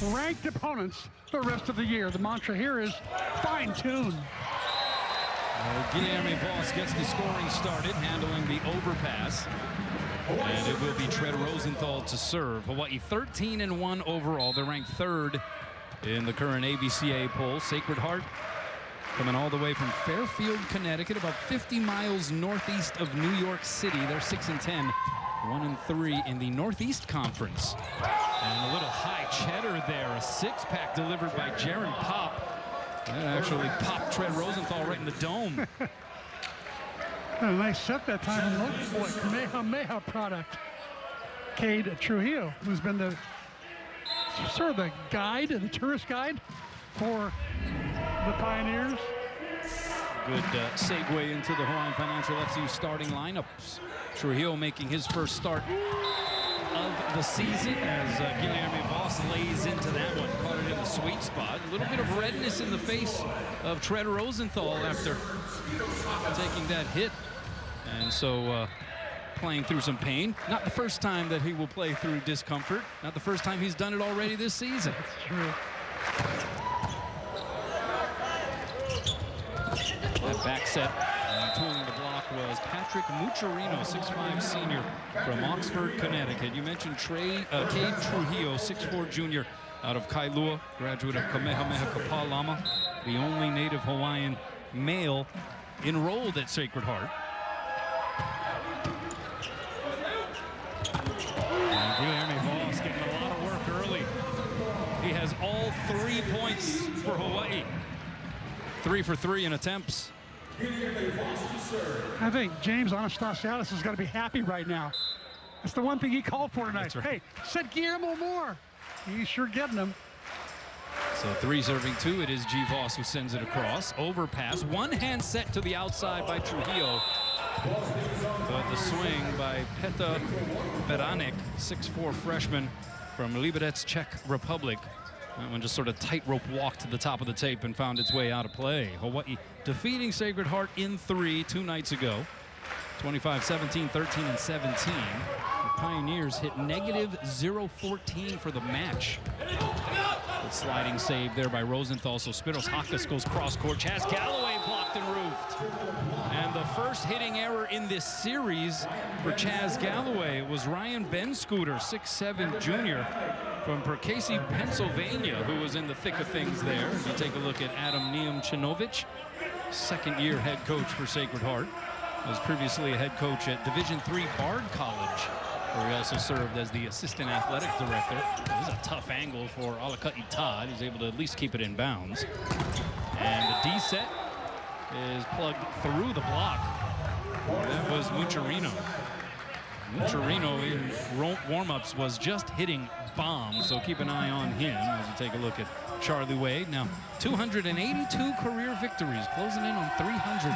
ranked opponents the rest of the year. The mantra here is fine-tune. Guilherme Voss gets the scoring started, handling the overpass. And it will be Tread Rosenthal to serve. Hawaii 13-1 overall. They're ranked 3rd in the current ABCA poll. Sacred Heart coming all the way from Fairfield, Connecticut, about 50 miles northeast of New York City. They're 6-10, 1-3 in the Northeast Conference. And a little high cheddar there. A six-pack delivered by Jaron Pop. That actually popped Tread Rosenthal right in the dome. A nice set that time. Boy, Kamehameha product. Cade Trujillo, who's been the sort of the guide, the tourist guide for the Pioneers. Good segue into the Hawaiian Financial FCU starting lineups. Trujillo making his first start of the season as Guilherme Voss lays into that one. Caught it in the sweet spot. A little bit of redness in the face of Tread Rosenthal after taking that hit. And so playing through some pain. Not the first time that he will play through discomfort. Not the first time he's done it already this season. That's true. That back set, tooling the block was Patrick Mucciarino, 6'5" senior from Oxford, Connecticut. You mentioned Cade Trujillo, 6'4" junior out of Kailua, graduate of Kamehameha Kapalama, the only native Hawaiian male enrolled at Sacred Heart. And Guilherme Voss getting a lot of work early. He has all 3 points for Hawaii. 3 for 3 in attempts. I think James Anastasiadis has got to be happy right now. That's the one thing he called for tonight. Right. Hey, said Guillermo more. He's sure getting them. So 3 serving 2. It is G. Voss who sends it across. Overpass. One hand set to the outside by Trujillo. But the swing by Peta Beranek, 6'4" freshman from Liberec, Czech Republic. That one just sort of tightrope walked to the top of the tape and found its way out of play. Hawaii defeating Sacred Heart in 3 2 nights ago. 25-17, 13-17. The Pioneers hit -0-14 for the match. Good sliding save there by Rosenthal. So Spiros Hakas goes cross court. Chaz Galloway blocked and roofed. And the first hitting error in this series for Chaz Galloway was Ryan Benscooter, 6'7" junior from Percasey, Pennsylvania, who was in the thick of things there. You take a look at Adam Niemczynovich, second-year head coach for Sacred Heart. Was previously a head coach at Division III Bard College, where he also served as the assistant athletic director. It was a tough angle for Alaka'i Todd. He's able to at least keep it in bounds. And the D set is plugged through the block. That was Mucciarino. Mucciarino in warm-ups was just hitting bombs, so keep an eye on him as you take a look at Charlie Wade. Now, 282 career victories, closing in on 300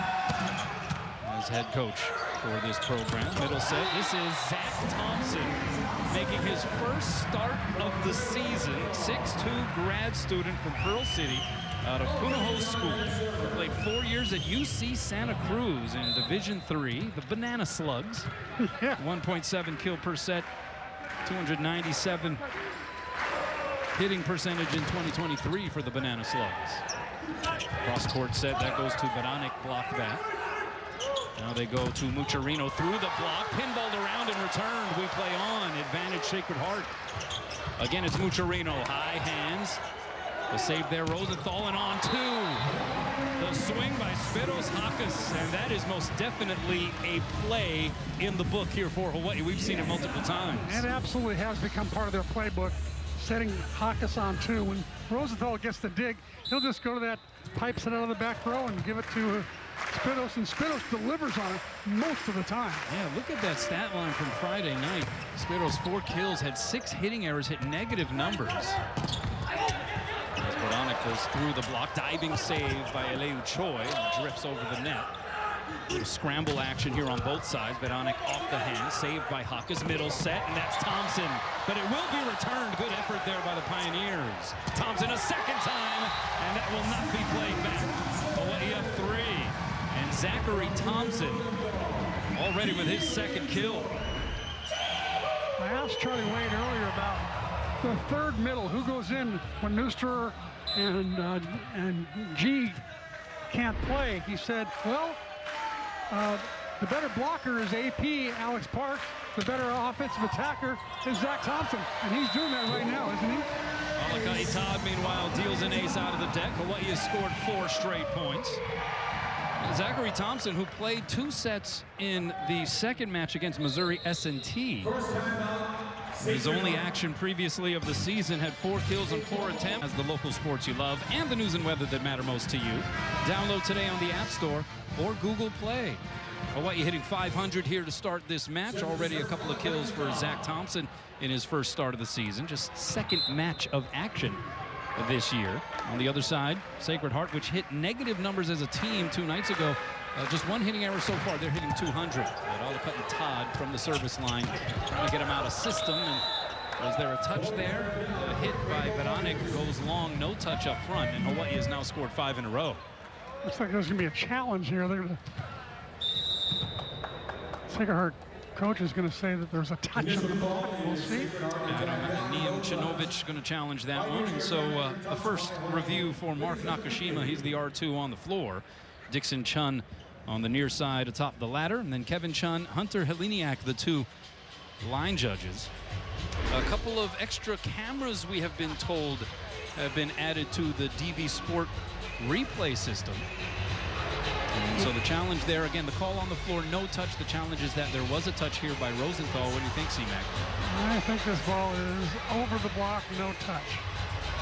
as head coach for this program. Middle set, this is Zach Thompson making his first start of the season. 6'2" grad student from Pearl City out of Punahou School. Played 4 years at UC Santa Cruz in Division III, the Banana Slugs. 1.7 kill per set, 297 hitting percentage in 2023 for the Banana Slugs. Cross-court set, that goes to Beranek, blocked that. Now they go to Mucciarino through the block, pinballed around and returned. We play on, advantage Sacred Heart. Again, it's Mucciarino, high hands. The save there, Rosenthal, and on 2. The swing by Spiros Hakas, and that is most definitely a play in the book here for Hawaii. We've seen it multiple times. It absolutely has become part of their playbook, setting Hakas on 2. When Rosenthal gets the dig, he'll just go to that pipe set out of the back row and give it to Spiros, and Spiros delivers on it most of the time. Yeah, look at that stat line from Friday night. Spiros, 4 kills, had 6 hitting errors, hit negative numbers. Beranek goes through the block, diving save by Eleu Choi, and drifts over the net. A little scramble action here on both sides. Beranek off the hand, saved by Hakas, middle set, and that's Thompson. But it will be returned. Good effort there by the Pioneers. Thompson a second time, and that will not be played back. Hawaii up 3. And Zachary Thompson already with his second kill. I asked Charlie Wade earlier about the third middle. Who goes in when Neuster and G can't play? He said, well, the better blocker is AP, Alex Parks. The better offensive attacker is Zach Thompson. And he's doing that right now, isn't he? Alaka'i Todd, meanwhile, deals an ace out of the deck. Hawaii has scored 4 straight points. And Zachary Thompson, who played 2 sets in the second match against Missouri S&T. His only action previously of the season, had 4 kills and 4 attempts. As the local sports you love and the news and weather that matter most to you. Download today on the App Store or Google Play. Hawaii hitting 500 here to start this match. Already a couple of kills for Zach Thompson in his first start of the season. Just second match of action this year. On the other side, Sacred Heart, which hit negative numbers as a team 2 nights ago. Just 1 hitting error so far. They're hitting 200. But Alaka'i Todd from the service line trying to get him out of system. And was there a touch there? A hit by Beranek goes long, no touch up front. And Hawaii has now scored 5 in a row. Looks like there's going to be a challenge here. They're going to... Sacred Heart coach is going to say that there's a touch of the ball. We'll see. Niem Chinovich going to challenge that one. And so the first review for Mark Nakashima. He's the R2 on the floor. Dixon Chun on the near side atop the ladder. And then Kevin Chun, Hunter Heliniak, the 2 line judges. A couple of extra cameras, we have been told, have been added to the DV Sport replay system. And so the challenge there, again, the call on the floor, no touch. The challenge is that there was a touch here by Rosenthal. What do you think, C-Mac? I think this ball is over the block, no touch.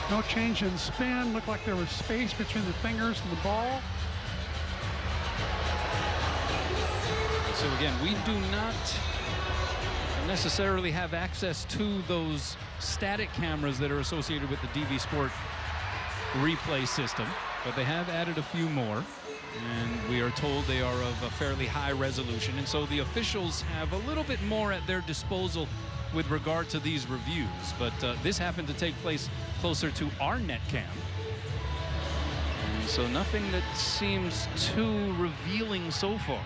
No change in spin. Looked like there was space between the fingers and the ball. So again, we do not necessarily have access to those static cameras that are associated with the DV Sport replay system, but they have added a few more. And we are told they are of a fairly high resolution. And so the officials have a little bit more at their disposal with regard to these reviews. But this happened to take place closer to our net cam. And so nothing that seems too revealing so far.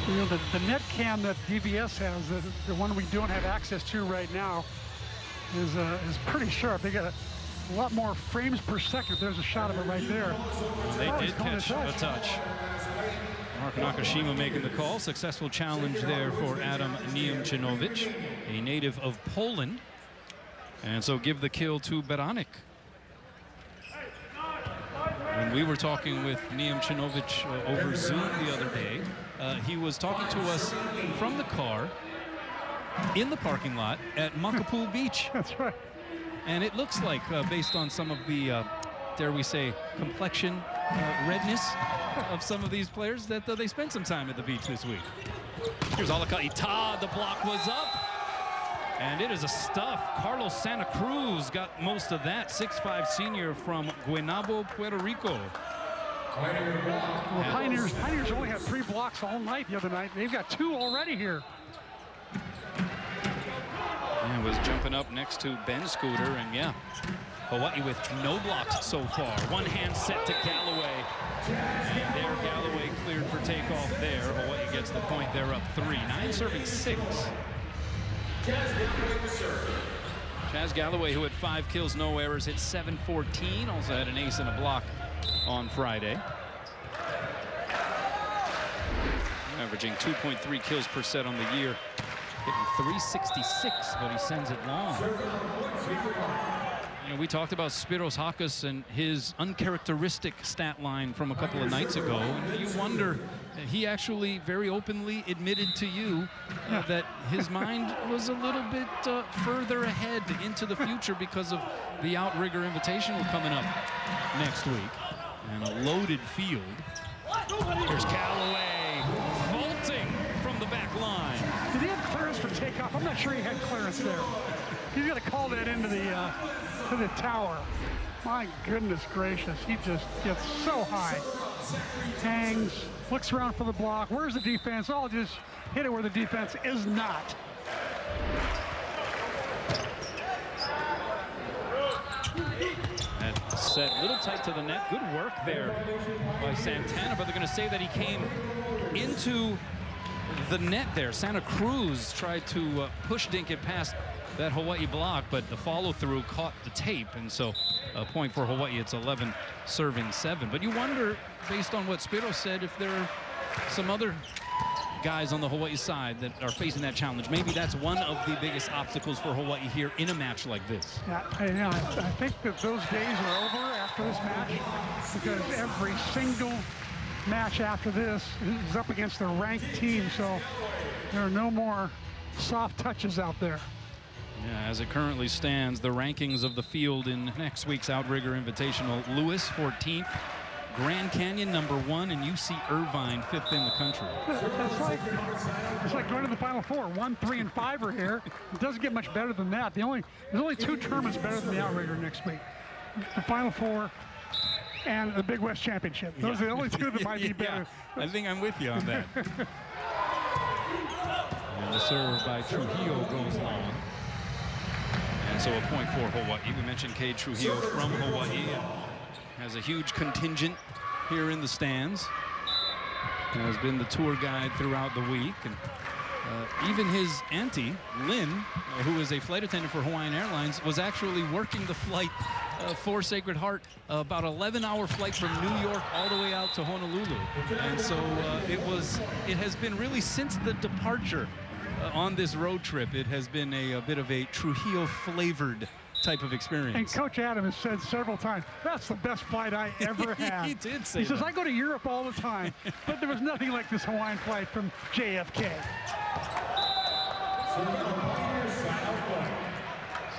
You know, the net cam that DVS has, the one we don't have access to right now, is pretty sharp. They got a lot more frames per second. There's a shot of it right there. They did catch a touch. Mark Nakashima making the call. Successful challenge there for Adam Niemczynovich, a native of Poland. And so give the kill to Beranek. When we were talking with Niemczynovich over Zoom the other day, he was talking to us from the car in the parking lot at Makapu'u Beach. That's right. And it looks like, based on some of the, dare we say, complexion redness of some of these players, that they spent some time at the beach this week. Here's Alaka'i Todd. The block was up. And it is a stuff. Carlos Santa Cruz got most of that. 6'5" senior from Guaynabo, Puerto Rico. Well, Pioneers only had 3 blocks all night the other night. They've got 2 already here. And was jumping up next to Ben Scooter, and yeah, Hawaii with no blocks so far. One hand set to Galloway, and there Galloway cleared for takeoff there. Hawaii gets the point. They're up 3. 9 serving 6. Chaz Galloway, who had 5 kills, no errors, hit 7-14. Also had an ace and a block on Friday. Averaging 2.3 kills per set on the year. Hitting 366, but he sends it long. You know, we talked about Spiros Hakas and his uncharacteristic stat line from a couple of nights ago. And you wonder, he actually very openly admitted to you that his mind was a little bit further ahead into the future because of the Outrigger Invitational coming up next week. And a loaded field. Here's Galloway vaulting from the back line. Did he have clearance for takeoff? I'm not sure he had clearance there. He's got to call that into the tower. My goodness gracious, he just gets so high. Hangs, looks around for the block. Where's the defense? I'll just hit it where the defense is not. And set a little tight to the net. Good work there by Santana, but they're going to say that he came into the net there. Santa Cruz tried to push dink it past that Hawaii block, but the follow-through caught the tape, and so a point for Hawaii. It's 11 serving 7. But you wonder, based on what Spiro said, if there are some other guys on the Hawaii side that are facing that challenge. Maybe that's one of the biggest obstacles for Hawaii here in a match like this. Yeah, I think that those days are over after this match, because every single match after this is up against a ranked team, so there are no more soft touches out there. Yeah, as it currently stands, the rankings of the field in next week's Outrigger Invitational: Lewis 14th, Grand Canyon #1, and UC Irvine 5th in the country. It's like going to the Final Four. 1, 3, and 5 are here. It doesn't get much better than that. There's only 2 tournaments better than the Outrigger next week: the Final Four and the Big West Championship. Those are the only 2 that might be better. Yeah, I think I'm with you on that. And the serve by Trujillo goes long. And so a point for Hawaii. We mentioned Cade Trujillo from Hawaii. Has a huge contingent here in the stands. Has been the tour guide throughout the week. And even his auntie, Lynn, who is a flight attendant for Hawaiian Airlines, was actually working the flight for Sacred Heart, about 11-hour flight from New York all the way out to Honolulu. And so it has been really, since the departure on this road trip, it has been a bit of a Trujillo-flavored type of experience. And Coach Adam has said several times, that's the best flight I ever had. He did say He says, that. I go to Europe all the time, but there was nothing like this Hawaiian flight from JFK.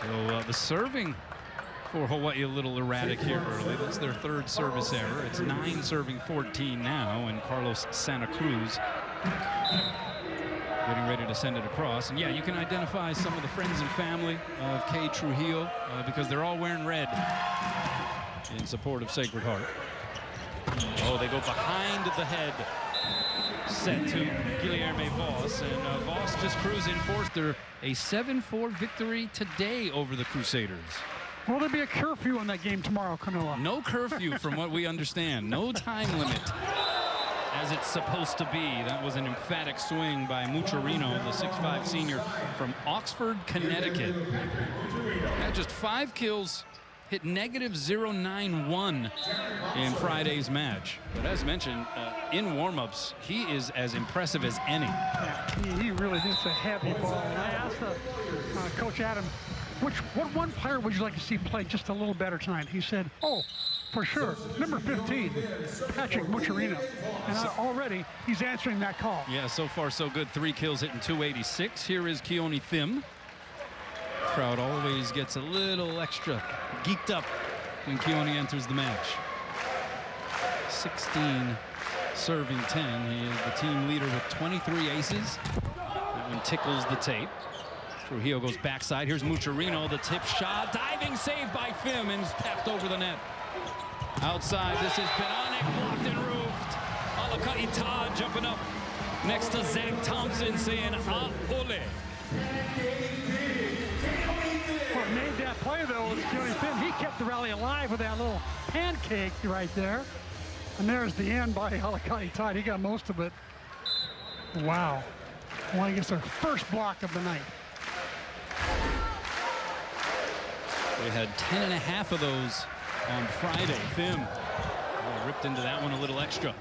So the serving for Hawaii a little erratic here early. That's their 3rd service error. It's 9 serving 14 now, and Carlos Santa Cruz getting ready to send it across. And yeah, you can identify some of the friends and family of Cade Trujillo because they're all wearing red in support of Sacred Heart. Oh, they go behind the head. Set to Guilherme Voss, and Voss just cruising fourth. They're a 7-4 victory today over the Crusaders. Will there be a curfew on that game tomorrow, Kanoa? No curfew from what we understand. No time limit, as it's supposed to be. That was an emphatic swing by Mucciarino, the 6'5" senior from Oxford, Connecticut. Had just 5 kills, hit -091 in Friday's match. But as mentioned, in warm-ups, he is as impressive as any. Yeah, he really hits a heavy ball. And I asked Coach Adam, what one player would you like to see play just a little better tonight? He said, oh, for sure, number 15, Patrick Mucciarino. And already he's answering that call. Yeah, so far so good. 3 kills, hitting .286. Here is Keone Thim. Crowd always gets a little extra geeked up when Keone enters the match. 16 serving 10. He is the team leader with 23 aces. That one tickles the tape. Trujillo goes backside. Here's Mucciarino, the tip shot. Diving save by Thim, and tapped over the net. Outside, this is Benonic, blocked and roofed. Alaka'i Todd jumping up next to Zach Thompson, saying, ah, ole. What made that play, though, was Keone Thim. He kept the rally alive with that little pancake right there. And there's the end by Alaka'i Todd. He got most of it. Wow. Well, I guess their first block of the night. They had 10.5 of those on Friday. Thim ripped into that one a little extra.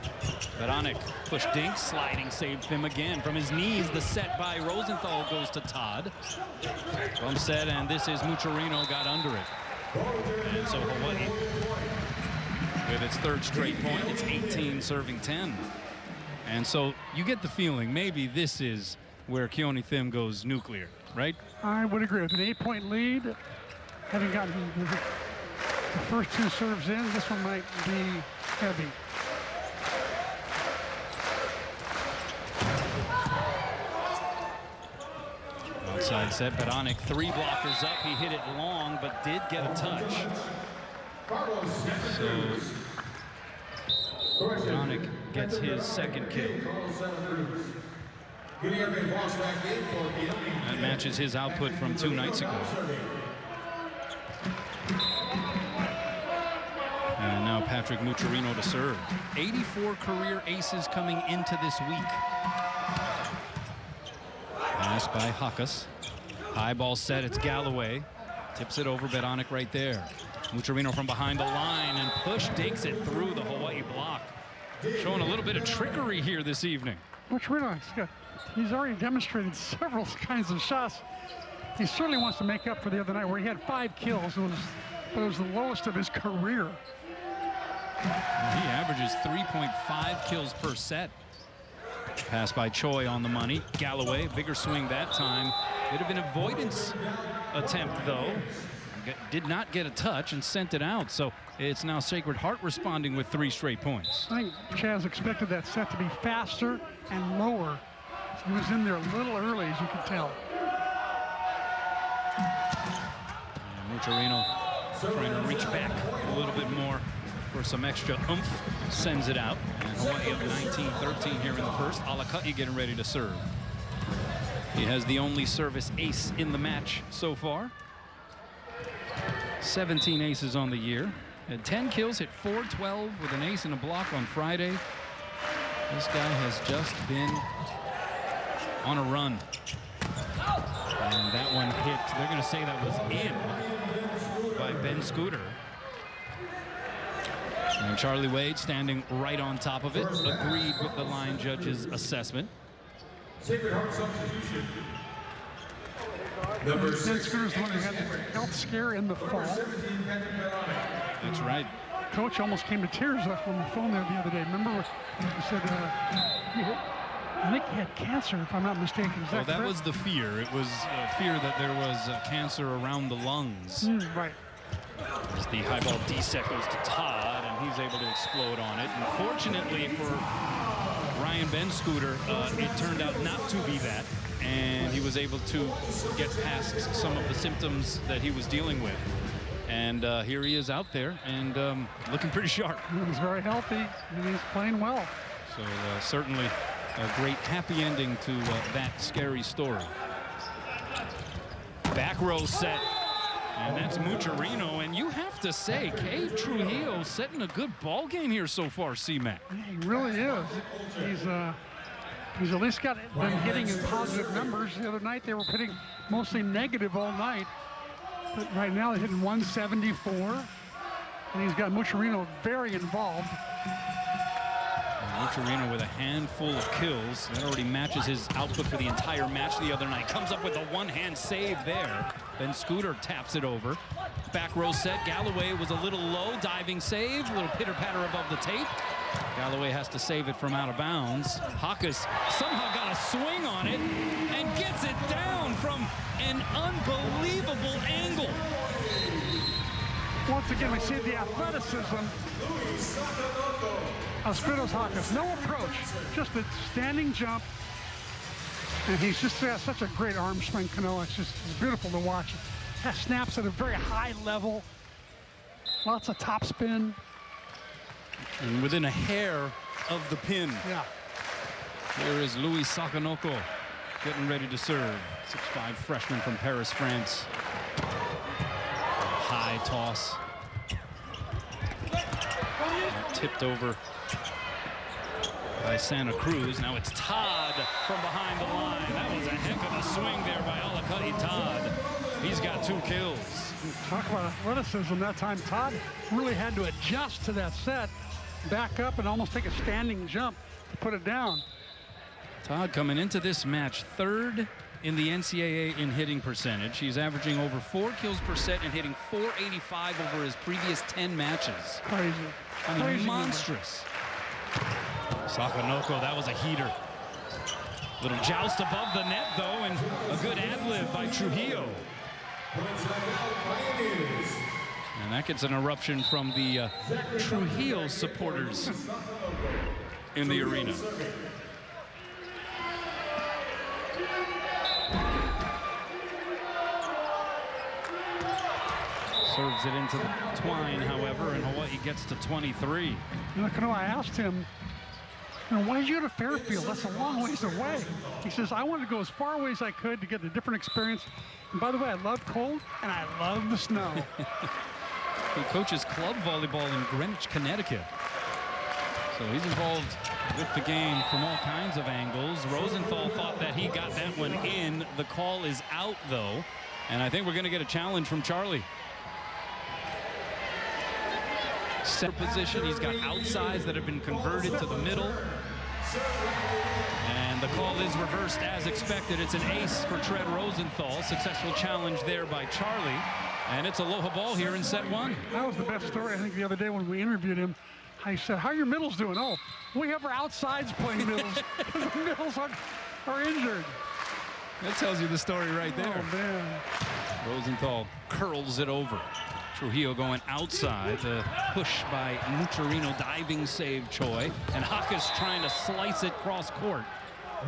Benonic push dink, sliding save Thim again. From his knees, the set by Rosenthal goes to Todd. From set, and this is Mucciarino, got under it. And so Hawaii, with its 3rd straight point, it's 18 serving 10. And so you get the feeling maybe this is where Keone Thim goes nuclear, right? I would agree with an 8-point lead. Having gotten the first 2 serves in, this one might be heavy. Outside set, Benonic 3 blockers up. He hit it long, but did get a touch. So Benonic gets his 2nd kill. That matches his output from 2 nights ago. And now Patrick Mucciarino to serve. 84 career aces coming into this week. Pass by Hakas. High ball set, it's Galloway. Tips it over, Beranek right there. Mucharino from behind the line and push digs it through the Hawaii block. Showing a little bit of trickery here this evening. Mucharino, he's already demonstrated several kinds of shots. He certainly wants to make up for the other night where he had 5 kills. But it was the lowest of his career. He averages 3.5 kills per set. Pass by Choi on the money. Galloway, bigger swing that time. Bit of an avoidance attempt, though. Did not get a touch and sent it out. So it's now Sacred Heart responding with 3 straight points. I think Chaz expected that set to be faster and lower. So he was in there a little early, as you can tell. And Mucharino trying to reach back a little bit more for some extra oomph. Sends it out. And Hawaii up 19-13 here in the first. Alakati getting ready to serve. He has the only service ace in the match so far. 17 aces on the year. Had 10 kills, hit 412 with an ace and a block on Friday. This guy has just been on a run. And that one hit. They're going to say that was in by Ben Scooter. And Charlie Wade standing right on top of it. Agreed with the line judge's assessment. Sacred Heart substitution. Ben Scooter's the one who had the health scare in the fall. That's right. Coach almost came to tears on the phone there the other day. Remember he said, I think he had cancer, if I'm not mistaken. Is that that correct? was the fear. It was fear that there was cancer around the lungs. Right. As the high ball D-set goes to Todd, and he's able to explode on it. And fortunately for Ryan Ben Scooter, it turned out not to be that. And he was able to get past some of the symptoms that he was dealing with. And here he is out there and looking pretty sharp. He's very healthy and he's playing well. So certainly a great happy ending to that scary story. Back row set. And that's Mucharino, and you have to say, Cade Trujillo setting a good ball game here so far, C-Mac. Yeah, he really is. He's at least been hitting in positive numbers. The other night they were hitting mostly negative all night. But right now they're hitting 174. And he's got Mucharino very involved. Mucharino with a handful of kills. That already matches his output for the entire match the other night. Comes up with a one-hand save there. Then Scooter taps it over. Back row set. Galloway was a little low. Diving save. A little pitter-patter above the tape. Galloway has to save it from out of bounds. Hawkes somehow got a swing on it and gets it down from an unbelievable angle. Once again, we see the athleticism of Spiros Hawkes. No approach, just a standing jump. And he's just got such a great arm swing, Kanoa. It's beautiful to watch. It snaps at a very high level. Lots of top spin. And within a hair of the pin. Yeah. Here is Louis Sakanoko getting ready to serve. 6'5" freshman from Paris, France. High toss. Tipped over by Santa Cruz. Now it's Todd from behind the line. That was a heck of a swing there by Alakati Todd. He's got 2 kills. Talk about athleticism. That time Todd really had to adjust to that set, back up and almost take a standing jump to put it down. Todd coming into this match 3rd in the NCAA in hitting percentage. He's averaging over 4 kills per set and hitting .485 over his previous 10 matches. Crazy. I mean, Crazy monstrous. Sakanoko, that was a heater. Little joust above the net, though, and a good ad-lib by Trujillo. And that gets an eruption from the Trujillo supporters in the arena. Serves it into the twine, however, and Hawaii gets to 23. I asked him, why did you go to Fairfield? That's a long ways away. He says, I wanted to go as far away as I could to get a different experience. And by the way, I love cold and I love the snow. He coaches club volleyball in Greenwich, Connecticut. So he's involved with the game from all kinds of angles. Rosenthal thought that he got that one in. The call is out, though. And I think we're going to get a challenge from Charlie. Set position. He's got outsides that have been converted to the middle. And the call is reversed as expected. It's an ace for Tread Rosenthal. Successful challenge there by Charlie. And it's aloha ball here in set one. That was the best story, I think, the other day when we interviewed him. I said, how are your middles doing? Oh, we have our outsides playing middles because the middles are injured. That tells you the story right there. Oh, man. Rosenthal curls it over. Trujillo going outside. The push by Mucciarino, diving save Choi. And Hakas trying to slice it cross court.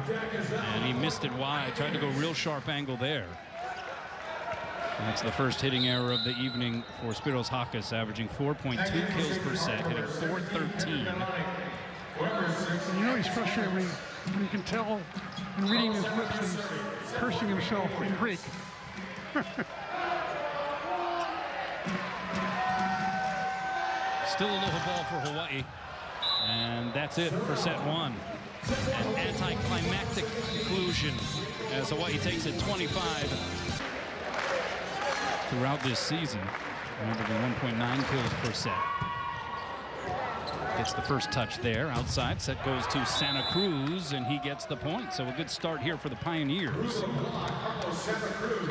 And he missed it wide. Tried to go real sharp angle there. That's the first hitting error of the evening for Spiros Hakas, averaging 4.2 kills per set, hitting .413. You know he's frustrated when you can tell in reading his lips he's cursing himself in Greek. Still a little ball for Hawaii. And that's it for set one. An anticlimactic conclusion as Hawaii takes it 25. Throughout this season, averaging 1.9 kills per set. Gets the first touch there outside. Set goes to Santa Cruz, and he gets the point. So a good start here for the Pioneers.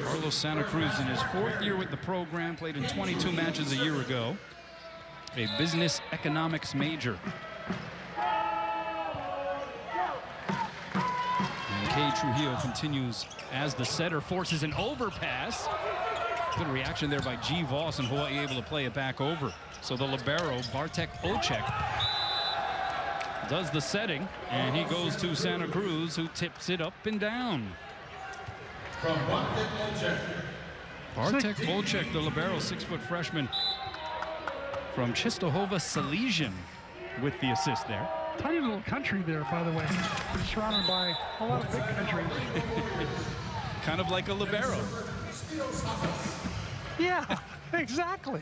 Carlos Santa Cruz in his 4th year with the program, played in 22 matches a year ago. A business economics major. And Kay Trujillo continues as the setter, forces an overpass. Good reaction there by G. Voss, and Hawaii able to play it back over. So the libero, Bartek Ocek, does the setting, and he goes to Santa Cruz, who tips it up and down. From Bartek Ocek. Bartek Ocek, the libero, 6-foot freshman from Czestochowa Silesian, with the assist there. Tiny little country there, by the way. It's surrounded by a lot of big countries. Kind of like a libero. Yeah, exactly.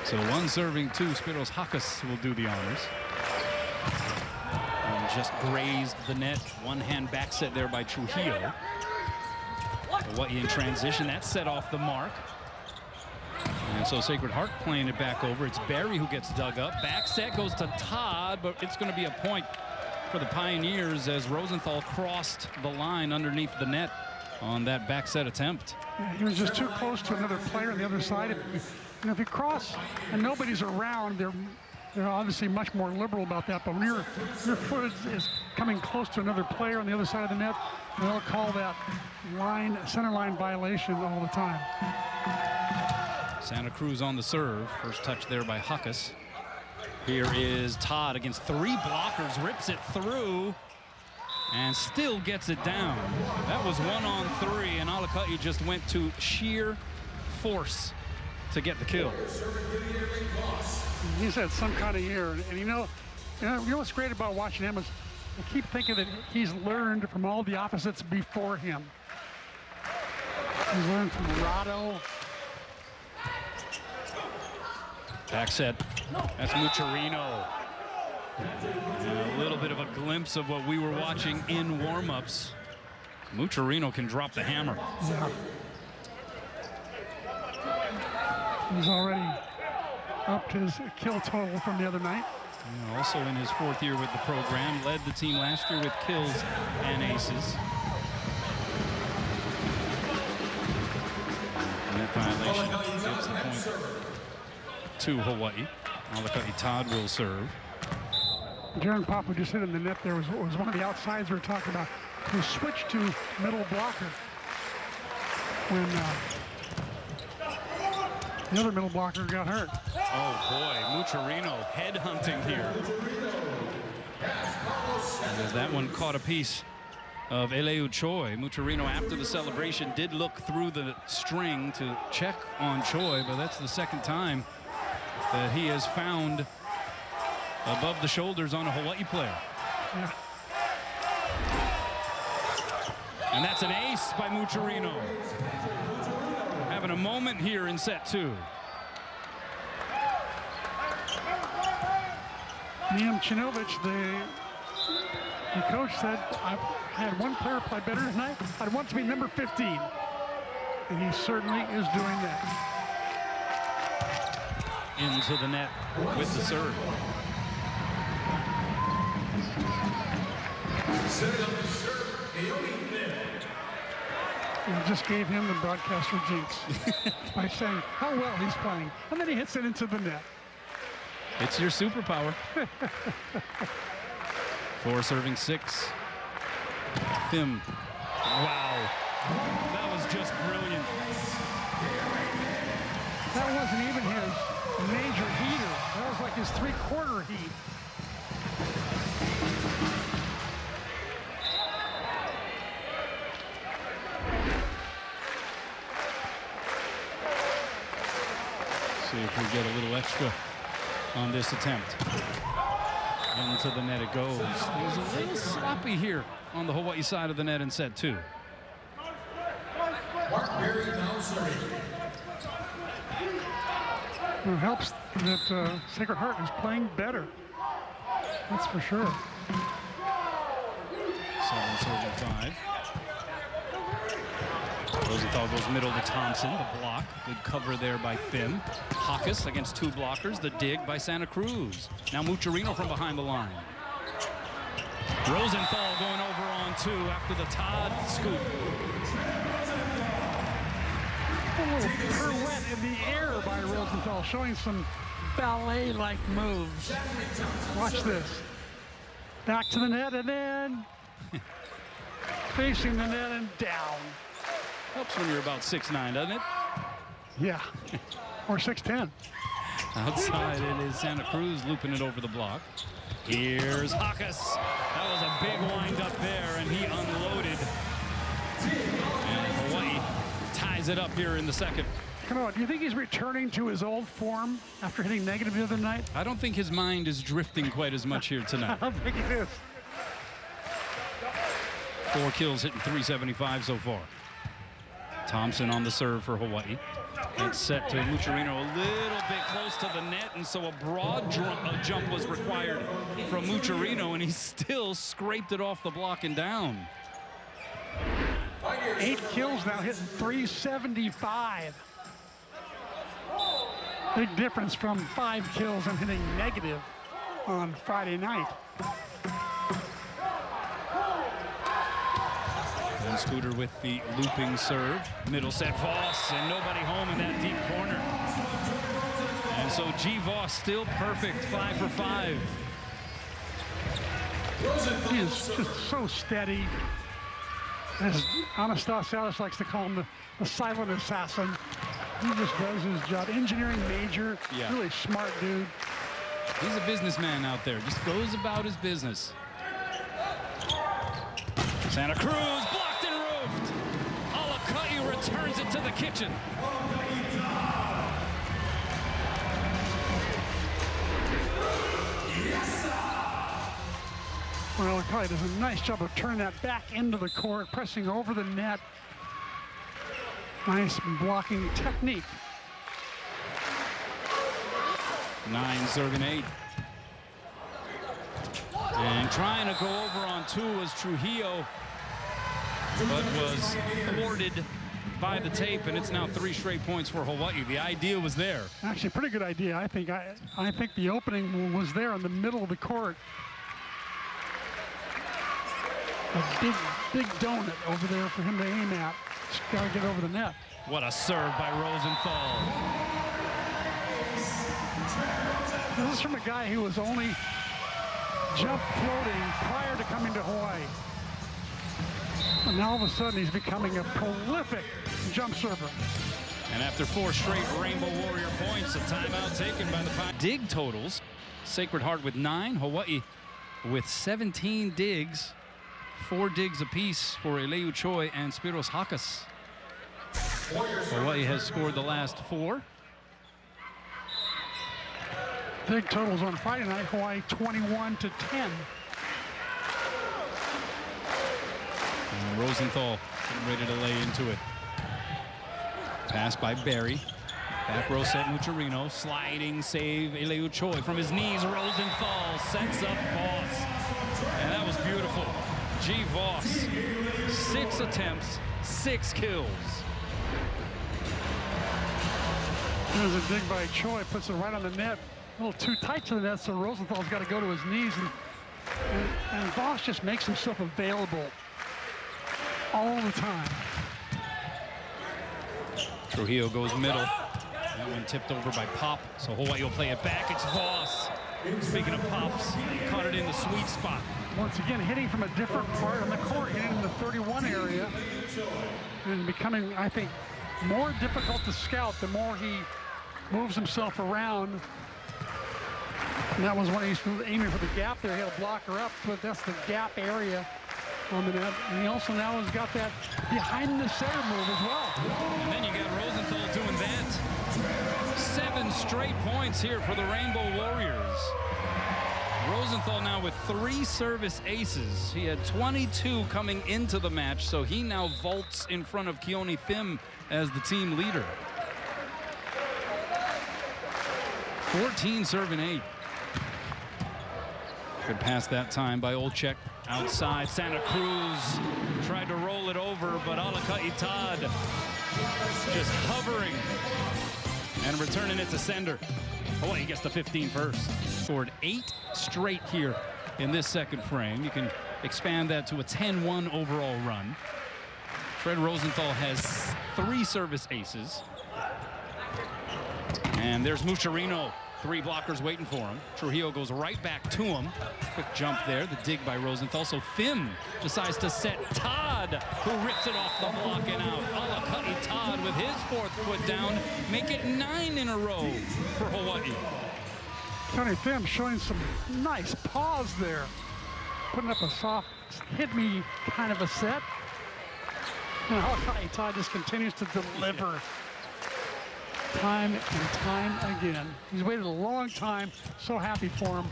So 1 serving 2, Spiros Hakas will do the honors. And just grazed the net. One-hand back set there by Trujillo. Hawaii in transition, that set off the mark. And so Sacred Heart playing it back over. It's Barry who gets dug up. Back set goes to Todd, but it's going to be a point for the Pioneers as Rosenthal crossed the line underneath the net on that back set attempt. Yeah, he was just too close to another player on the other side. If you cross and nobody's around, they're obviously much more liberal about that. But when your foot is coming close to another player on the other side of the net, they'll call that center line violation all the time. Santa Cruz on the serve. First touch there by Hakas. Here is Todd against 3 blockers, rips it through, and still gets it down. That was 1-on-3, and Alaka'i just went to sheer force to get the kill. He's had some kind of year, and you know what's great about watching him is I keep thinking that he's learned from all the opposites before him. He's learned from Rado. Back set. That's Mucciarino. A little bit of a glimpse of what we were watching in warm-ups. Mucciarino can drop the hammer. Yeah. He's already upped his kill total from the other night. Yeah, also in his 4th year with the program, led the team last year with kills and aces. And that violation gives the point to Hawaii. Alaka'i Todd will serve. Jaron Papa just hit in the net there. Was one of the outsides we were talking about. He switched to middle blocker when the other middle blocker got hurt. Oh boy, Mucciarino head hunting here. And as that one caught a piece of Eleu Choi. Mucciarino, after the celebration, did look through the string to check on Choi, but that's the 2nd time that he has found above the shoulders on a Hawaii player. Yeah. And that's an ace by Mucciarino. Having a moment here in set 2. Niemczynovich, the coach said, I've had one player play better tonight. I'd want to be number 15. And he certainly is doing that. Into the net with the serve. And just gave him the broadcaster jinx by saying how well he's playing. And then he hits it into the net. It's your superpower. 4 serving 6. Thim. Wow. That was just brilliant. That wasn't even his major heater. That was like his 3/4 heat. See if we get a little extra on this attempt. Into the net it goes. It was a little sloppy here on the Hawaii side of the net in set 2. It helps that Sacred Heart is playing better. That's for sure. 7 serving 5. Rosenthal goes middle to Thompson. The block. Good cover there by Thim. Hawkes against 2 blockers. The dig by Santa Cruz. Now Mucciarino from behind the line. Rosenthal going over on 2 after the Todd scoop. A little pirouette in the air by Rosenthal, showing some ballet-like moves. Watch this. Back to the net and then facing the net and down. Helps when you're about 6'9", doesn't it? Yeah, or 6'10". Outside it is Santa Cruz looping it over the block. Here's Hawkes. That was a big wind up there, and he unloaded. And Hawaii ties it up here in the second. Come on, do you think he's returning to his old form after hitting negative the other night? I don't think his mind is drifting quite as much here tonight. I don't think it is. 4 kills, hitting .375 so far. Thompson on the serve for Hawaii. It's set to Mucciarino a little bit close to the net, and so a broad jump was required from Mucciarino, and he still scraped it off the block and down. 8 kills now, hitting .375. Big difference from 5 kills and hitting negative on Friday night. And Scooter with the looping serve. Middle set Voss, and nobody home in that deep corner. And so G. Voss still perfect, 5 for 5. He is just so steady. As Anastasiadis likes to call him, the silent assassin. He just does his job. Engineering major, Yeah. Really smart dude. He's a businessman out there, just goes about his business. Santa Cruz blocked and roofed. Alakayu returns it to the kitchen. Well, Alakayu does a nice job of turning that back into the court, pressing over the net. Nice blocking technique. 9 serving 8. And trying to go over on 2 was Trujillo, but was thwarted by the tape, and it's now 3 straight points for Hawaii. The idea was there. Actually, pretty good idea. I think the opening was there in the middle of the court. A big donut over there for him to aim at. Just gotta get over the net. What a serve by Rosenthal. This is from a guy who was only jump floating prior to coming to Hawaii. And now all of a sudden he's becoming a prolific jump server. And after 4 straight Rainbow Warrior points, a timeout taken by the Pirates. Dig totals, Sacred Heart with 9, Hawaii with 17 digs. 4 digs apiece for Eleu Choi and Spiros Hawkes. Hawaii has scored the last 4. Big totals on Friday night, Hawaii 21-10. And Rosenthal ready to lay into it. Pass by Barry. Back row set, Mucciarino. Sliding save, Eleu Choi. From his knees, Rosenthal sets up Voss. And that was beautiful. G. Voss, 6 attempts, 6 kills. There's a dig by Choi, puts it right on the net. A little too tight to the net, so Rosenthal's got to go to his knees. And Voss just makes himself available all the time. Trujillo goes middle. That one tipped over by Pop, so Hawaii will play it back. It's Voss. Speaking of Pops, caught it in the sweet spot. Once again, hitting from a different part of the court, hitting in the 31 area, and becoming, I think, more difficult to scout the more he moves himself around. And that was when he's aiming for the gap there. He had a blocker up, but that's the gap area on the net. And he also now has got that behind the center move as well. And then you got Rosenthal doing that. 7 straight points here for the Rainbow Warriors. Rosenthal now with 3 service aces. He had 22 coming into the match, so he now vaults in front of Keone Phim as the team leader. 14 serving 8. Good pass that time by Olczyk. Outside, Santa Cruz tried to roll it over, but Alakaitad just hovering and returning it to sender. Hawaii gets the 15 first. Scored 8 straight here in this second frame. You can expand that to a 10-1 overall run. Fred Rosenthal has 3 service aces. And there's Mucciarino. 3 blockers waiting for him. Trujillo goes right back to him. Quick jump there, the dig by Rosenthal. So Phim decides to set Todd, who rips it off the block and out. Alaka'i Todd with his 4th foot down. Make it 9 in a row for Hawaii. Keone Phim showing some nice pause there. Putting up a soft, hit me kind of a set. And Alaka'i Todd just continues to deliver. Time and time again. He's waited a long time. So happy for him.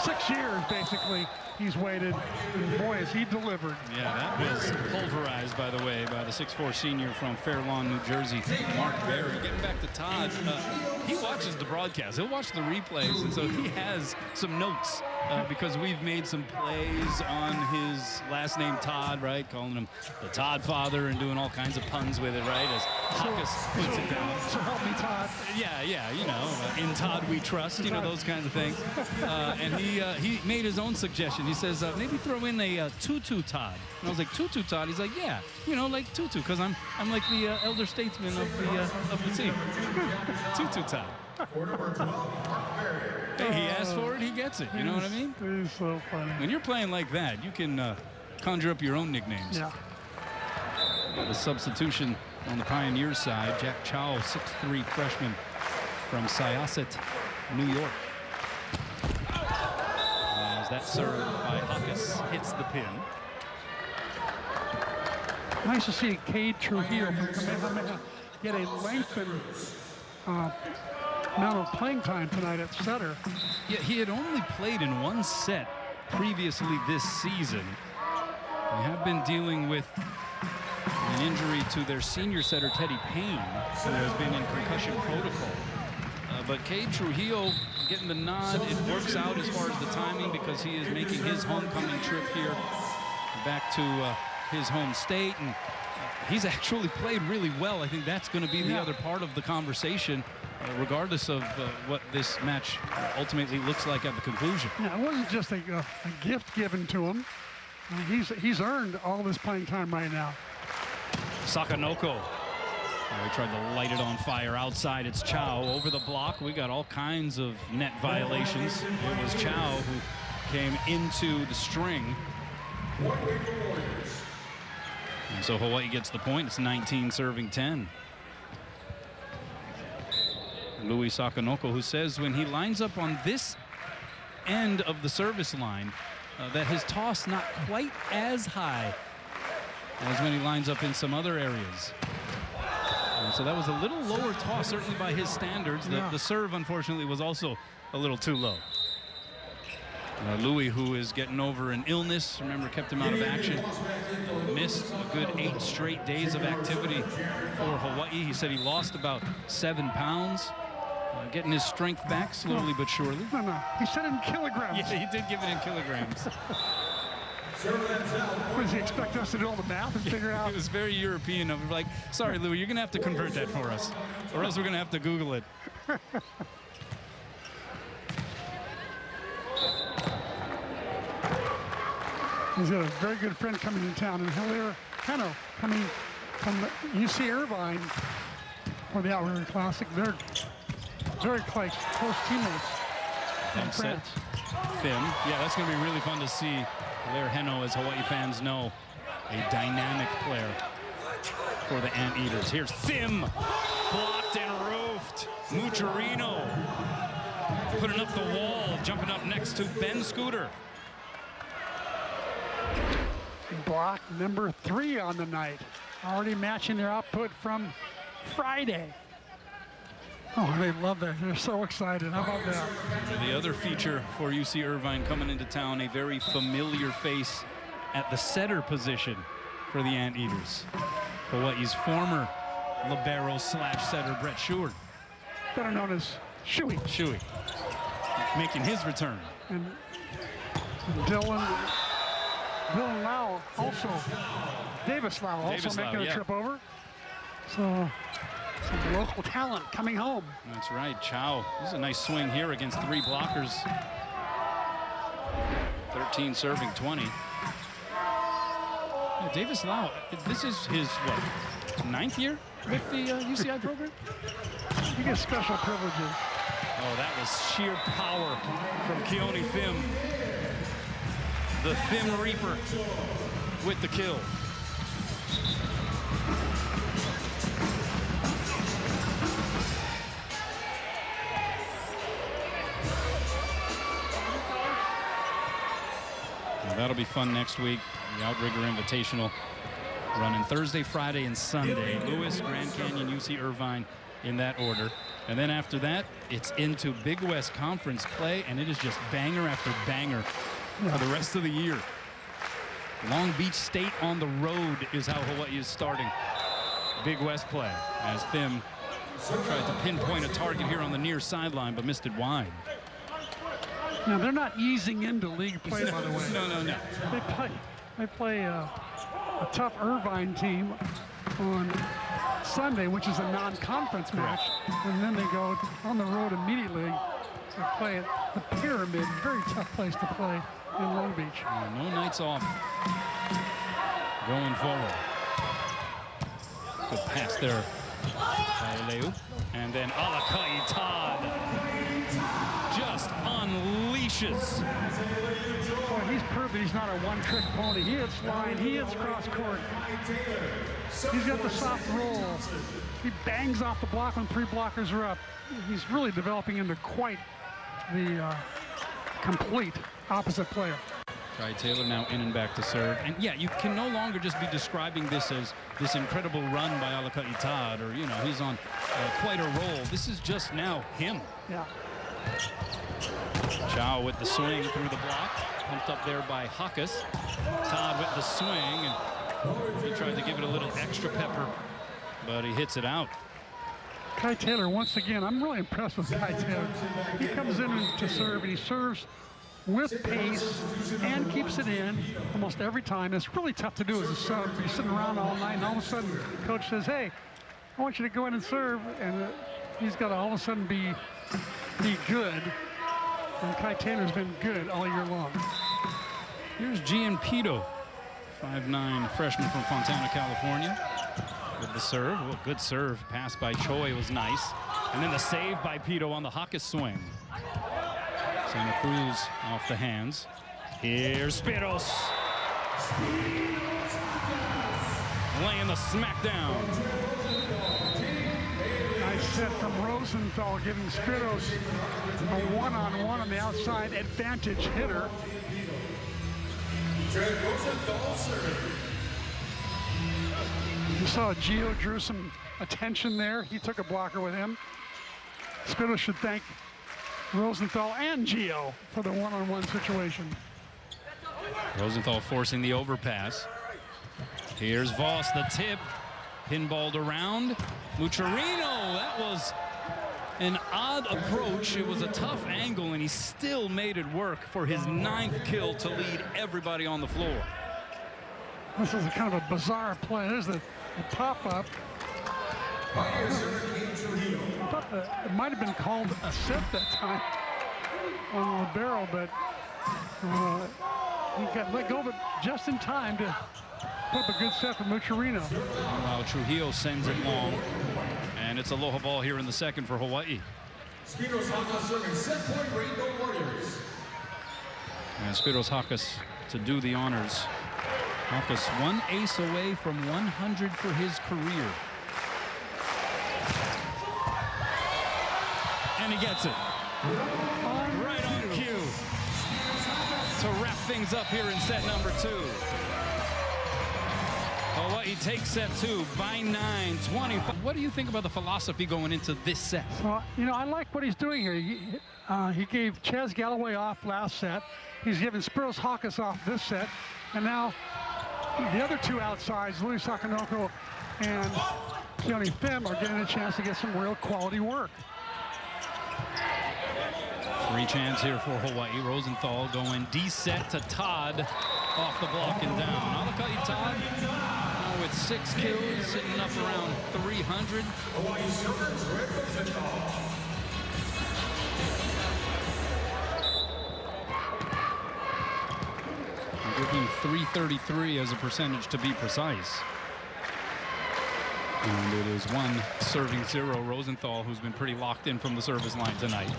6 years, basically, he's waited. And boy, has he delivered. Yeah, that was pulverized, by the way, by the 6'4" senior from Fair Lawn, New Jersey, Mark Berry. Getting back to Todd, he watches the broadcast. He'll watch the replays, and so he has some notes because we've made some plays on his last name, Todd, right? Calling him the Todd father and doing all kinds of puns with it, right? As Hawkes puts it down. So help me, Todd. Yeah, you know, in Todd we trust, you know, those kinds of things. And he made his own suggestion. He says, maybe throw in a tutu Todd. And I was like, tutu Todd? He's like, yeah, you know, like tutu, because I'm like the elder statesman of the team. Tutu Todd. Hey, he asked for it, he gets it. You know what I mean? He's so funny. When you're playing like that, you can conjure up your own nicknames. Yeah. The substitution on the Pioneers side, Jack Chow, 6'3" freshman from Syosset, New York. As that serve by Hawkes hits the pin. Nice to see Cade Trujillo from Kamehameha get a lengthened amount of playing time tonight at center. Yeah, he had only played in 1 set previously this season. They have been dealing with an injury to their senior setter, Teddy Payne, who has been in concussion protocol. But Cade Trujillo getting the nod. It works out as far as the timing because he is making his homecoming trip here back to his home state. And he's actually played really well. I think that's going to be the other part of the conversation, regardless of what this match ultimately looks like at the conclusion. Yeah, it wasn't just a gift given to him. He's earned all this playing time right now. Sakanoko. He tried to light it on fire outside. It's Chow over the block. We got all kinds of net violations. It was Chow who came into the string. And so Hawaii gets the point. It's 19 serving 10. Louis Sakanoko, who says when he lines up on this end of the service line, that his toss not quite as high as when he lines up in some other areas. So that was a little lower toss, certainly by his standards. The serve, unfortunately, was also a little too low. Louis, who is getting over an illness, remember, kept him out of action missed a good 8 straight days of activity for Hawaii. He said he lost about 7 pounds. Getting his strength back slowly but surely. No. He said in kilograms. Yeah, he did give it in kilograms. What does he expect us to do all the math and figure out? It was very European of like, sorry, Louis, you're going to have to convert that for us, or else we're going to have to Google it. He's got a very good friend coming to town, and Hilaire Heno coming from UC Irvine for the Outrigger Classic. They're very close teammates in France. Fim. Yeah, that's going to be really fun to see. Hilaire Heno, as Hawaii fans know, a dynamic player for the Anteaters. Here's Fim, blocked and roofed. Mucciarino putting up the wall, jumping up next to Ben Scooter. Block number 3 on the night, already matching their output from Friday. Oh, they love that. They're so excited. How about that? The other feature for UC Irvine coming into town, a very familiar face at the setter position for the Anteaters. Hawaii's former libero / setter, Brett Sheward. Better known as Shuey. Shuey, making his return. And Dylan Lau also, Davis Lau also making a trip over. So some local talent coming home. That's right, Chow. This is a nice swing here against 3 blockers. 13 serving 20. Yeah, Davis Lau, this is his, what, 9th year with the UCI program? He gets special privileges. Oh, that was sheer power from Keone Fim. The Fim Reaper with the kill. Well, that'll be fun next week. The Outrigger Invitational running Thursday, Friday, and Sunday. Lewis, Grand Canyon, UC Irvine in that order. And then after that, it's into Big West Conference play, and it is just banger after banger for the rest of the year. Long Beach State on the road is how Hawaii is starting Big West play, as Fim tried to pinpoint a target here on the near sideline, but missed it wide. Now, they're not easing into league play, by the way. No. They play a tough Irvine team on Sunday, which is a non-conference match, and then they go on the road immediately to play at the Pyramid. Very tough place to play in Long Beach. No nights off going forward. Good pass there by Leu. And then Alakai Todd just unleashes. Well, he's proved that he's not a one-trick pony. He hits line, he hits cross-court. He's got the soft roll. He bangs off the block when 3 blockers are up. He's really developing into quite the complete opposite player. Ty Taylor now in and back to serve. And yeah, you can no longer just be describing this as this incredible run by Alakai Todd, or, you know, he's on quite a roll. This is just now him. Yeah. Chow with the swing through the block. Pumped up there by Hawkus. Todd with the swing. And he tried to give it a little extra pepper, but he hits it out. Ty Taylor, once again, I'm really impressed with Ty Taylor. He comes in to serve, and he serves with pace and keeps it in almost every time. It's really tough to do as a sub. You're sitting around all night, and all of a sudden, coach says, hey, I want you to go in and serve, and he's got to all of a sudden be good. And Ty Taylor's been good all year long. Here's Gian Pito, 5'9" freshman from Fontana, California, with the serve. Oh, good serve. Pass by Choi was nice. And then the save by Pito on the Hawkus swing. Santa Cruz off the hands. Here's Spiros. Laying the smack down. Nice set from Rosenthal, giving Spiros a one-on-one on the outside advantage hitter. You saw Gio drew some attention there. He took a blocker with him. Spiros should thank Rosenthal and Gio for the one-on-one situation. Rosenthal forcing the overpass. Here's Voss, the tip. Pinballed around. Mucciarino, that was an odd approach. It was a tough angle, and he still made it work for his 9th kill to lead everybody on the floor. This is a kind of a bizarre play. There's the pop-up. It might have been called a set that time on Libero, but he got let go of it just in time to put up a good set for Mucciarino. Meanwhile, Trujillo sends it long, and it's aloha ball here in the second for Hawaii. Spiros Hakas serving set point Rainbow Warriors. And Spiros Hakas to do the honors. Hakas 1 ace away from 100 for his career. And he gets it. Right on cue. To wrap things up here in set number 2. Hawaii takes set 2 by 9, 25. What do you think about the philosophy going into this set? Well, you know, I like what he's doing here. He gave Chaz Galloway off last set. He's given Spiros Hakas off this set. And now the other 2 outsides, Louis Sakanoko and Keone Phim, are getting a chance to get some real quality work. Free chance here for Hawaii. Rosenthal going D set to Todd off the block and down. Alakai Todd now with 6 kills, sitting up around 300. I'll give him 333 as a percentage to be precise. And it is 1 serving 0. Rosenthal, who's been pretty locked in from the service line tonight.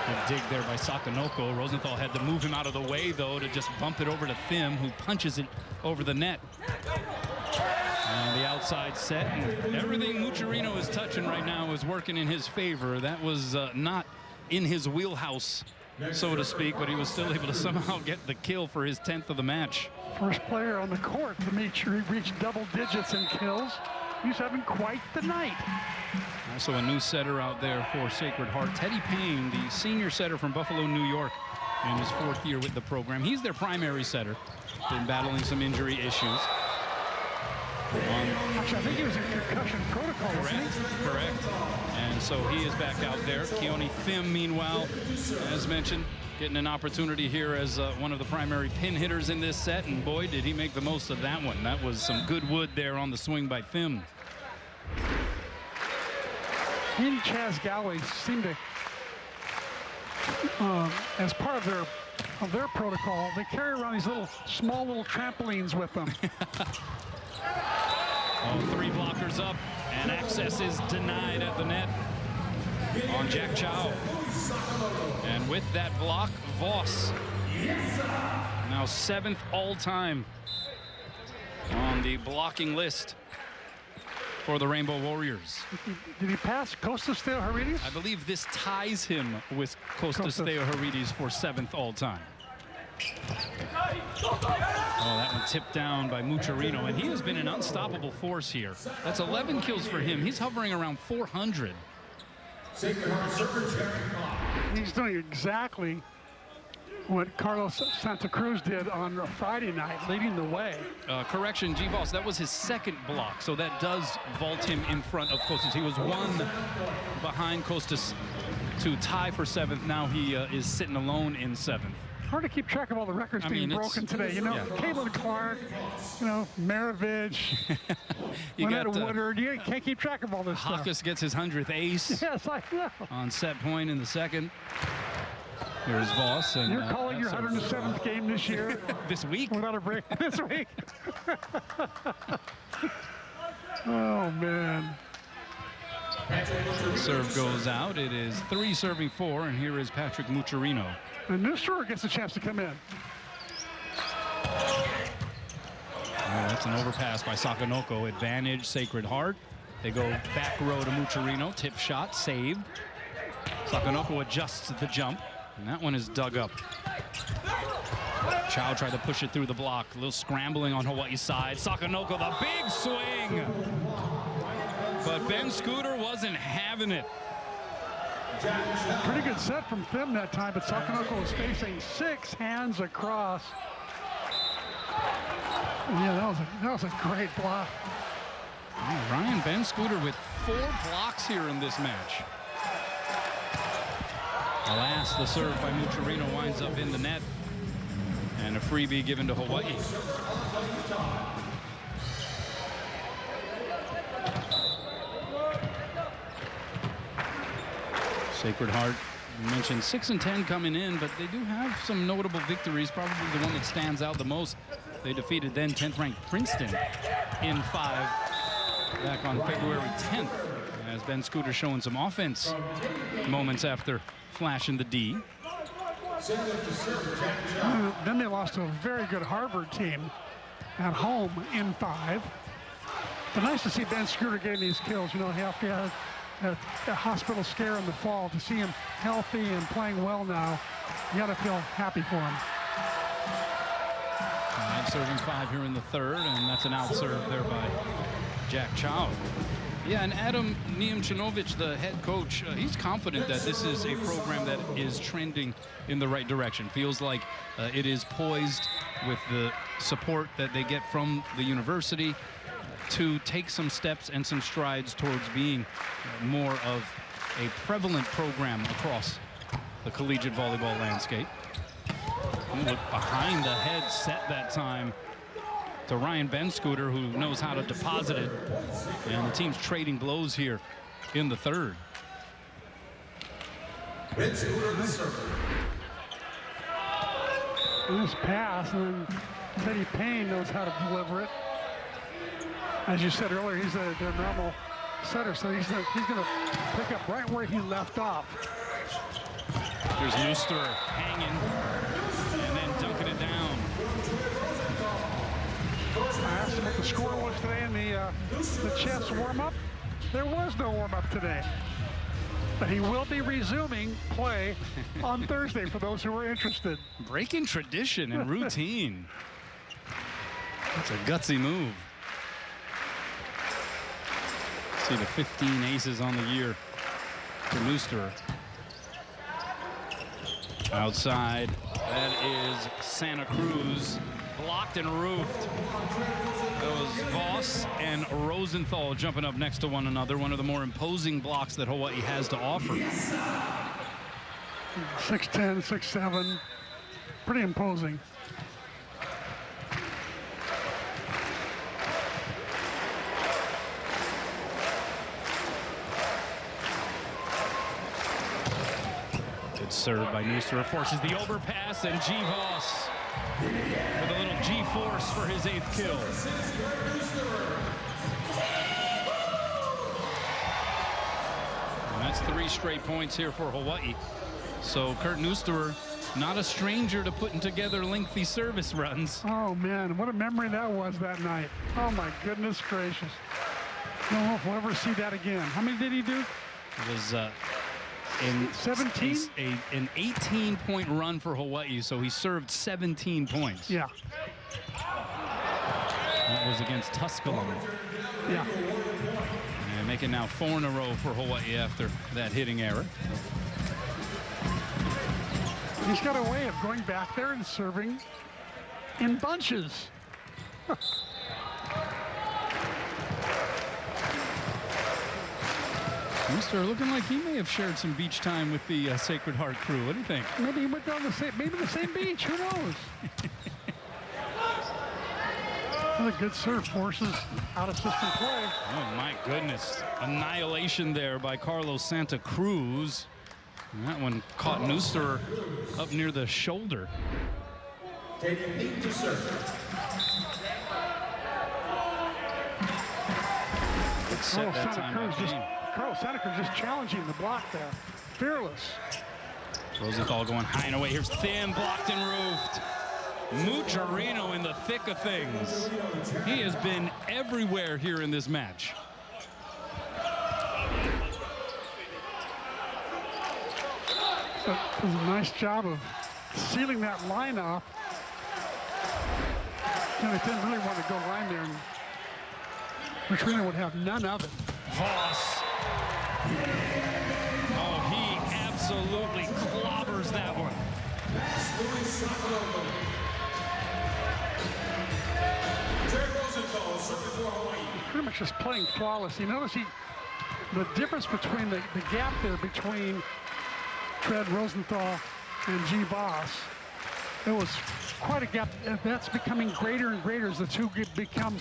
A dig there by Sakanoko. Rosenthal had to move him out of the way, though, to just bump it over to Phim, who punches it over the net. And the outside set. And everything Mucciarino is touching right now is working in his favor. That was not in his wheelhouse, so to speak, but he was still able to somehow get the kill for his 10th of the match. First player on the court to reach double digits in kills. He's having quite the night. Also a new setter out there for Sacred Heart. Teddy Payne, the senior setter from Buffalo, New York, in his 4th year with the program. He's their primary setter. Been battling some injury issues. Actually, I think he was in concussion protocol. Correct. And so he is back out there. Keone Phim, meanwhile, as mentioned, getting an opportunity here as one of the primary pin hitters in this set. And boy, did he make the most of that one. That was some good wood there on the swing by Phim. He and Chaz Galloway seem to, as part of their protocol, they carry around these small little trampolines with them. 3 blockers up, and access is denied at the net on Jack Chow. And with that block, Voss now 7th all-time on the blocking list for the Rainbow Warriors. Did he pass Kostas Theoharidis? I believe this ties him with Kostas Theoharidis for 7th all-time. Oh, that one tipped down by Mucciarino, and he has been an unstoppable force here. That's 11 kills for him. He's hovering around 400. He's doing exactly what Carlos Santa Cruz did on Friday night, leading the way. Correction, G. Voss, that was his 2nd block, so that does vault him in front of Kostas. He was 1 behind Kostas to tie for 7th. Now he is sitting alone in 7th. Hard to keep track of all the records being broken today. You know, yeah. Caitlin Clark, you know, Maravich, Woodard. You can't keep track of all this stuff. Hakas gets his 100th ace. Yes, I know. On set point in the 2nd. Here's Voss. And, you're calling your 107th game this year? This week? Without a break. This week. Oh, man. Serve goes out. It is 3 serving 4, and here is Patrick Mucciarino. And Nusser gets a chance to come in. Oh, that's an overpass by Sakanoko. Advantage, Sacred Heart. They go back row to Mucciarino. Tip shot, saved. Sakanoko adjusts the jump, and that one is dug up. Chow tried to push it through the block. A little scrambling on Hawaii's side. Sakanoko, the big swing. But Ben Scooter wasn't having it. Pretty good set from Phim that time, but Sakanoko was facing 6 hands across. Yeah, that was a great block. Ryan Ben-Scooter with 4 blocks here in this match. Alas, the serve by Mucciarino winds up in the net. And a freebie given to Hawaii. Sacred Heart, you mentioned 6-10 coming in, but they do have some notable victories. Probably the one that stands out the most. They defeated then 10th ranked Princeton in 5 back on February 10th. As Ben-Scooter showing some offense moments after flashing the D. Then they lost to a very good Harvard team at home in 5. But nice to see Ben-Scooter getting these kills. You know, after he had a hospital scare in the fall, to see him healthy and playing well now, you got to feel happy for him. Serving 5 here in the 3rd, and that's an out serve there by Jack Chow. Yeah, and Adam Niemczynovich, the head coach, he's confident that this is a program that is trending in the right direction. Feels like it is poised with the support that they get from the university to take some steps and some strides towards being more of a prevalent program across the collegiate volleyball landscape. Look behind the head set that time to Ryan Ben-Scooter, who knows how to deposit it. And the team's trading blows here in the 3rd. Nice pass, and then Teddy Payne knows how to deliver it. As you said earlier, he's their normal setter, so he's going to pick up right where he left off. Here's Nooster hanging and then dunking it down. I asked him what the score was today in the chess warm-up. There was no warm-up today. But he will be resuming play on Thursday for those who are interested. Breaking tradition and routine. That's a gutsy move. See the 15 aces on the year for Nooster. Outside, that is Santa Cruz. Blocked and roofed. That was Voss and Rosenthal jumping up next to one another. One of the more imposing blocks that Hawaii has to offer. 6'10", 6'7", pretty imposing. Good serve by Nooster. Forces the overpass, and G. Voss with a little G-force for his 8th kill. And that's 3 straight points here for Hawaii. So Kurt Nooster, not a stranger to putting together lengthy service runs. Oh man, what a memory that was that night. Oh my goodness gracious. I don't know if we'll ever see that again. How many did he do? It was in 17? An 18-point run for Hawaii, so he served 17 points. Yeah. That was against Tusculum. Yeah. And making now 4 in a row for Hawaii after that hitting error. He's got a way of going back there and serving in bunches. Nooster looking like he may have shared some beach time with the Sacred Heart crew. What do you think? Maybe he went down the same beach. Who knows? What a good serve, forces out of system play. Oh my goodness. Annihilation there by Carlos Santa Cruz. And that one caught Nooster up near the shoulder. Taking 8 to serve. Good set that time by Gene. Carlos Santa Cruz just challenging the block there. Fearless. Rosenthal going high and away. Here's Thin, blocked and roofed. Mucciarino in the thick of things. He has been everywhere here in this match. Does a nice job of sealing that line off. And they didn't really want to go line there, and Mucciarino would have none of it. Voss. Oh, he absolutely clobbers that one. He's pretty much just playing flawless. You notice the difference between the gap there between Tread Rosenthal and G. Voss. It was quite a gap. That's becoming greater and greater as the two become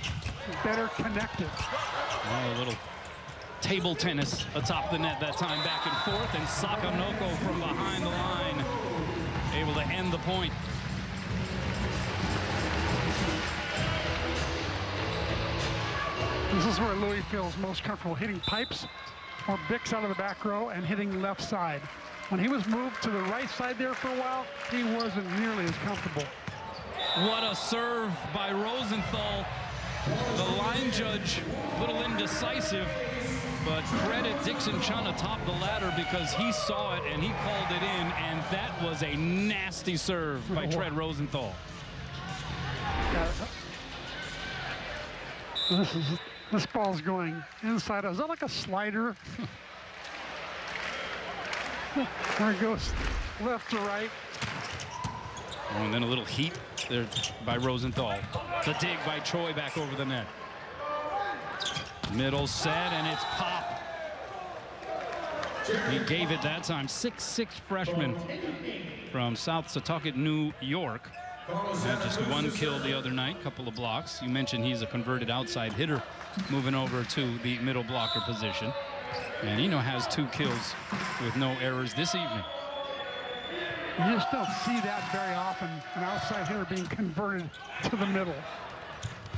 better connected. Oh, a little table tennis atop the net that time, back and forth, and Sakanoko from behind the line able to end the point. This is where Louis feels most comfortable, hitting pipes or Bix out of the back row and hitting left side. When he was moved to the right side there for a while, he wasn't nearly as comfortable. What a serve by Rosenthal. The line judge, a little indecisive, but credit Dixon Chun atop the ladder because he saw it and he called it in, and that was a nasty serve by Tread Rosenthal. This ball's going inside. Is that like a slider? There it goes left to right. Oh, and then a little heat there by Rosenthal. The dig by Choi back over the net. Middle set, and it's pop. He gave it that time. 6'6" freshman from South Setauket, New York. Had just one kill the other night, couple of blocks. You mentioned he's a converted outside hitter, moving over to the middle blocker position. And Eno has 2 kills with no errors this evening. You just don't see that very often, an outside hitter being converted to the middle.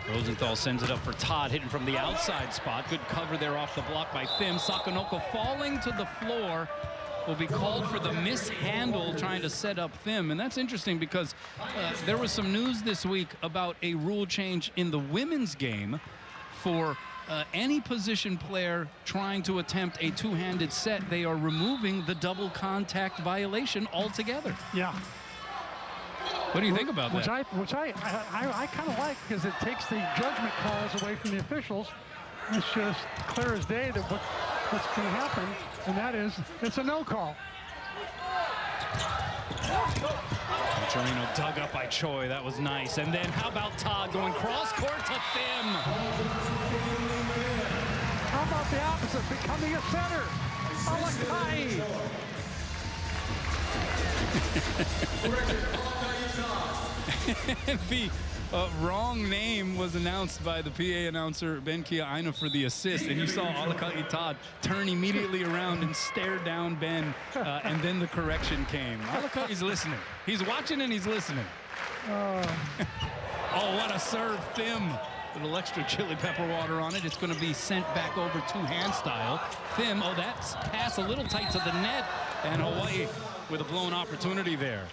Rosenthal sends it up for Todd, hitting from the outside spot. Good cover there off the block by Thim. Sakanoko falling to the floor. Will be called for the mishandle trying to set up Thim. And that's interesting because there was some news this week about a rule change in the women's game for any position player trying to attempt a two-handed set. They are removing the double contact violation altogether. Yeah. What do you think about that? Which I kind of like, because it takes the judgment calls away from the officials. It's just clear as day that what's going to happen, and that is it's a no call. Torino dug up by Choi. That was nice. And then how about Todd going cross court to Thim? How about the opposite, becoming a center? Alakai. The wrong name was announced by the PA announcer Ben Kia-Aina for the assist, and you saw Alakai Todd turn immediately around and stare down Ben, and then the correction came. Alakai's listening. He's watching and he's listening. Oh, what a serve, Thim. A little extra chili pepper water on it. It's going to be sent back over two-hand style. Thim, oh, that's pass a little tight to the net, and Hawaii with a blown opportunity there.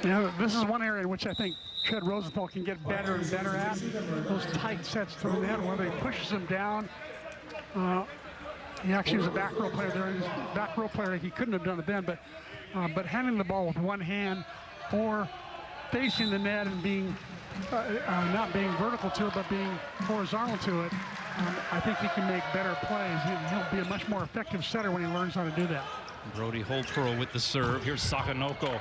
You know, this is one area in which I think Tread Rosenthal can get better and better at. Those tight sets to the net, whether he pushes him down. He actually was a back row player there. He was a back row player. He couldn't have done it then, but handling the ball with one hand or facing the net and being not being vertical to it, but being horizontal to it, I think he can make better plays. He'll be a much more effective setter when he learns how to do that. Brody Holtro with the serve. Here's Sakanoko.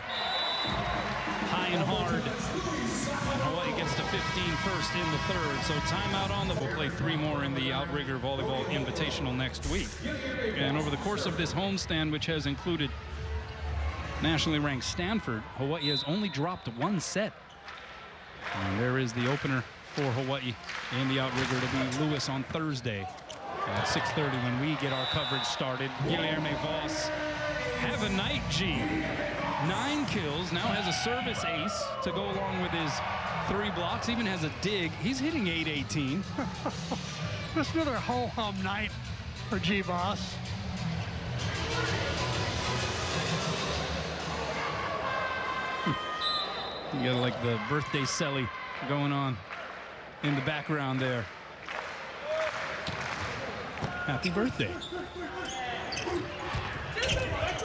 High and hard. And Hawaii gets to 15 first in the third. So timeout on the. We'll play 3 more in the Outrigger Volleyball Invitational next week. And over the course of this homestand, which has included nationally ranked Stanford, Hawaii has only dropped 1 set. And there is the opener for Hawaii in the Outrigger to be Lewis on Thursday at 6:30 when we get our coverage started. Guilherme Voss, have a night, G. 9 kills, now has a service ace to go along with his 3 blocks, even has a dig. He's hitting .818. Just another ho-hum night for G. Voss. You got like the birthday celly going on in the background there. Happy birthday.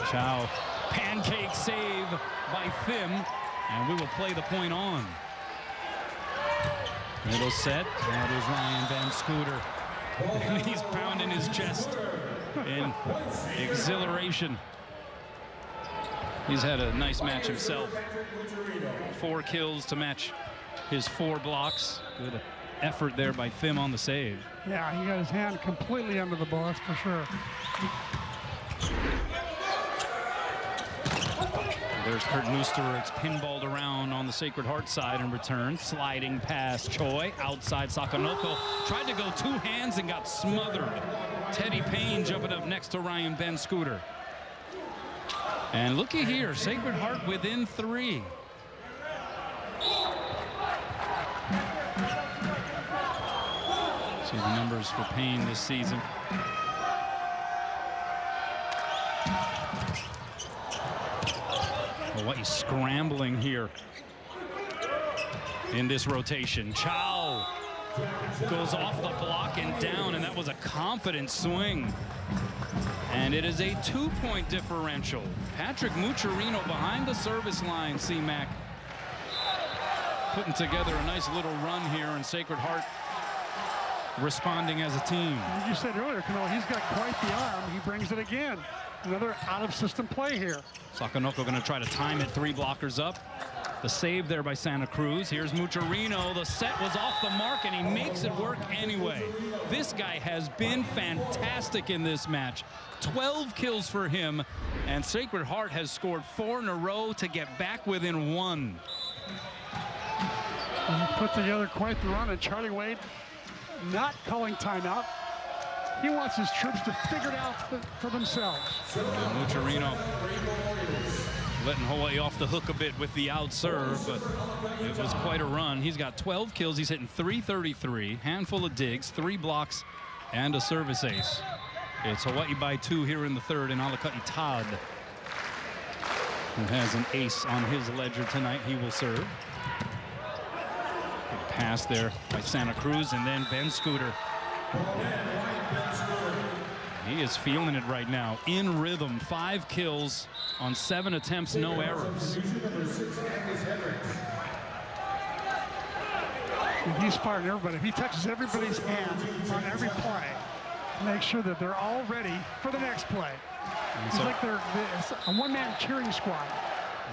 Chow. Pancake save by Thim, and we will play the point on. Middle set. That is Ryan Van Scooter. And he's pounding his chest in exhilaration. He's had a nice match himself. 4 kills to match his 4 blocks. Good effort there by Fim on the save. Yeah, he got his hand completely under the ball, that's for sure. There's Kurt Nooster. It's pinballed around on the Sacred Heart side in return. Sliding past Choi. Outside Sakanoko. Tried to go 2 hands and got smothered. Teddy Payne jumping up next to Ryan Ben Scooter. And looky here, Sacred Heart within 3. See the numbers for Payne this season. Well, what he's scrambling here in this rotation. Chow goes off the block and down, and that was a confident swing. And it is a 2-point differential. Patrick Mucciarino behind the service line, C-Mac. Putting together a nice little run here, and Sacred Heart responding as a team. As you said earlier, Cano, he's got quite the arm. He brings it again. Another out-of-system play here. Sakanoko going to try to time it. 3 blockers up. The save there by Santa Cruz. Here's Mucciarino. The set was off the mark, and he makes it work anyway. This guy has been fantastic in this match. 12 kills for him, and Sacred Heart has scored 4 in a row to get back within 1. And he put together quite the run, and Charlie Wade not calling timeout. He wants his troops to figure it out for themselves. And Mucciarino letting Hawaii off the hook a bit with the out serve, but it was quite a run. He's got 12 kills. He's hitting .333, handful of digs, 3 blocks, and a service ace. It's Hawaii by 2 here in the 3rd, and Alaka'i Todd, who has an ace on his ledger tonight, he will serve. Good pass there by Santa Cruz, and then Ben Scooter. He is feeling it right now. In rhythm, 5 kills on 7 attempts, no errors. And he's firing everybody. He touches everybody's hand on every play. Make sure that they're all ready for the next play. It's like they're a one-man cheering squad.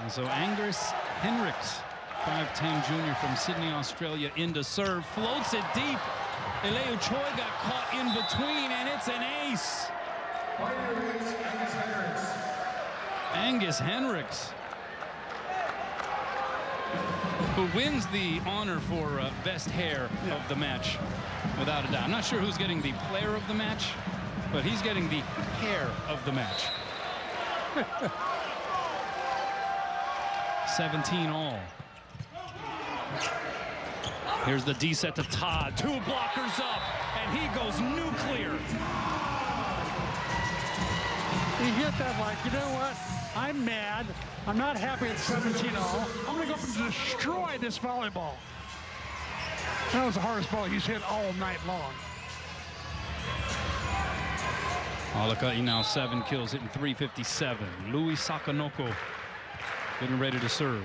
And so Angus Henricks, 5'10" junior from Sydney, Australia, into serve, floats it deep. Eleu Choi got caught in between, and it's an ace. Angus Henricks, who wins the honor for best hair of the match, without a doubt. I'm not sure who's getting the player of the match, but he's getting the hair of the match. 17 all. Here's the D set to Todd. 2 blockers up, and he goes nuclear. He hit that like, you know what? I'm mad. I'm not happy at 17 all. I'm going to go up and destroy this volleyball. That was the hardest ball he's hit all night long. Alaka'i now 7 kills, hitting .357. Louis Sakanoko getting ready to serve.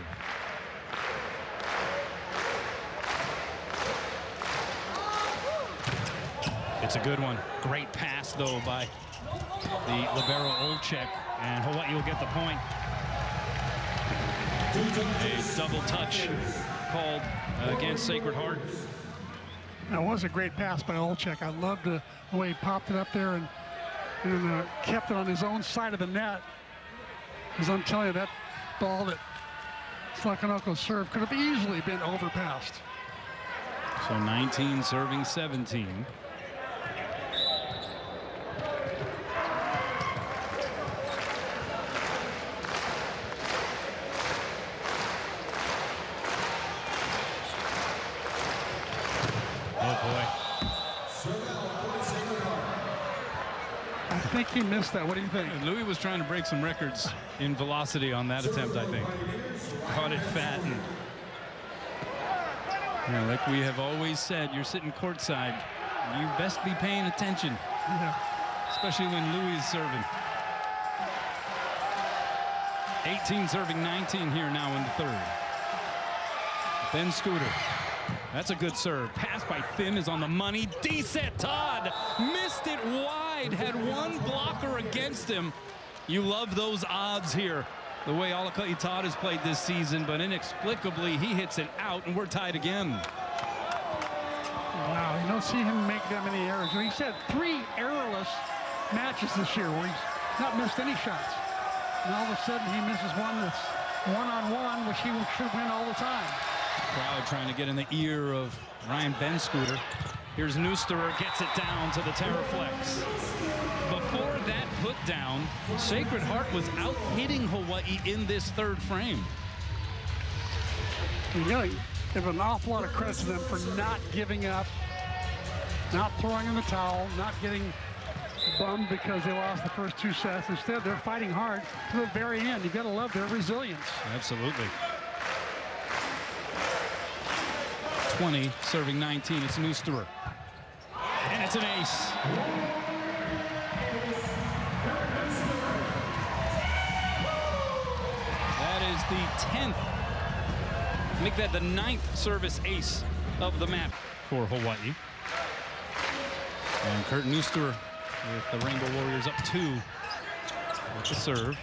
It's a good one. Great pass, though, by the libero Olczyk, and Hawaii will get the point. A double touch called against Sacred Heart. That was a great pass by Olczyk. I loved the way he popped it up there and kept it on his own side of the net. Because I'm telling you, that ball that Sakanoko served could have easily been overpassed. So 19 serving 17. I think he missed that. What do you think? And Louis was trying to break some records in velocity on that attempt, I think. Caught it fat. And like we have always said, you're sitting courtside. You best be paying attention. Yeah. Especially when Louis is serving. 18 serving 19 here now in the 3rd. Ben Scooter. That's a good serve. Pass by Finn is on the money. D-set Todd missed it wide. Had 1 blocker against him. You love those odds here the way Alaka'i Todd has played this season, but inexplicably he hits it out and we're tied again. Wow, you don't see him make that many errors. He's had 3 errorless matches this year where he's not missed any shots. And all of a sudden he misses one that's one-on-one, which he should win all the time. Crowd trying to get in the ear of Ryan Benscooter. Here's Neusterer, gets it down to the Terraflex. Before that put down, Sacred Heart was out hitting Hawaii in this 3rd frame. You really give an awful lot of credit to them for not giving up, not throwing in the towel, not getting bummed because they lost the first 2 sets. Instead, they're fighting hard to the very end. You've got to love their resilience. Absolutely. 20, serving 19. It's Neusterer. And it's an ace. That is the 10th. Make that the 9th service ace of the match for Hawaii. And Kurt Neusterer with the Rainbow Warriors up 2 with the serve.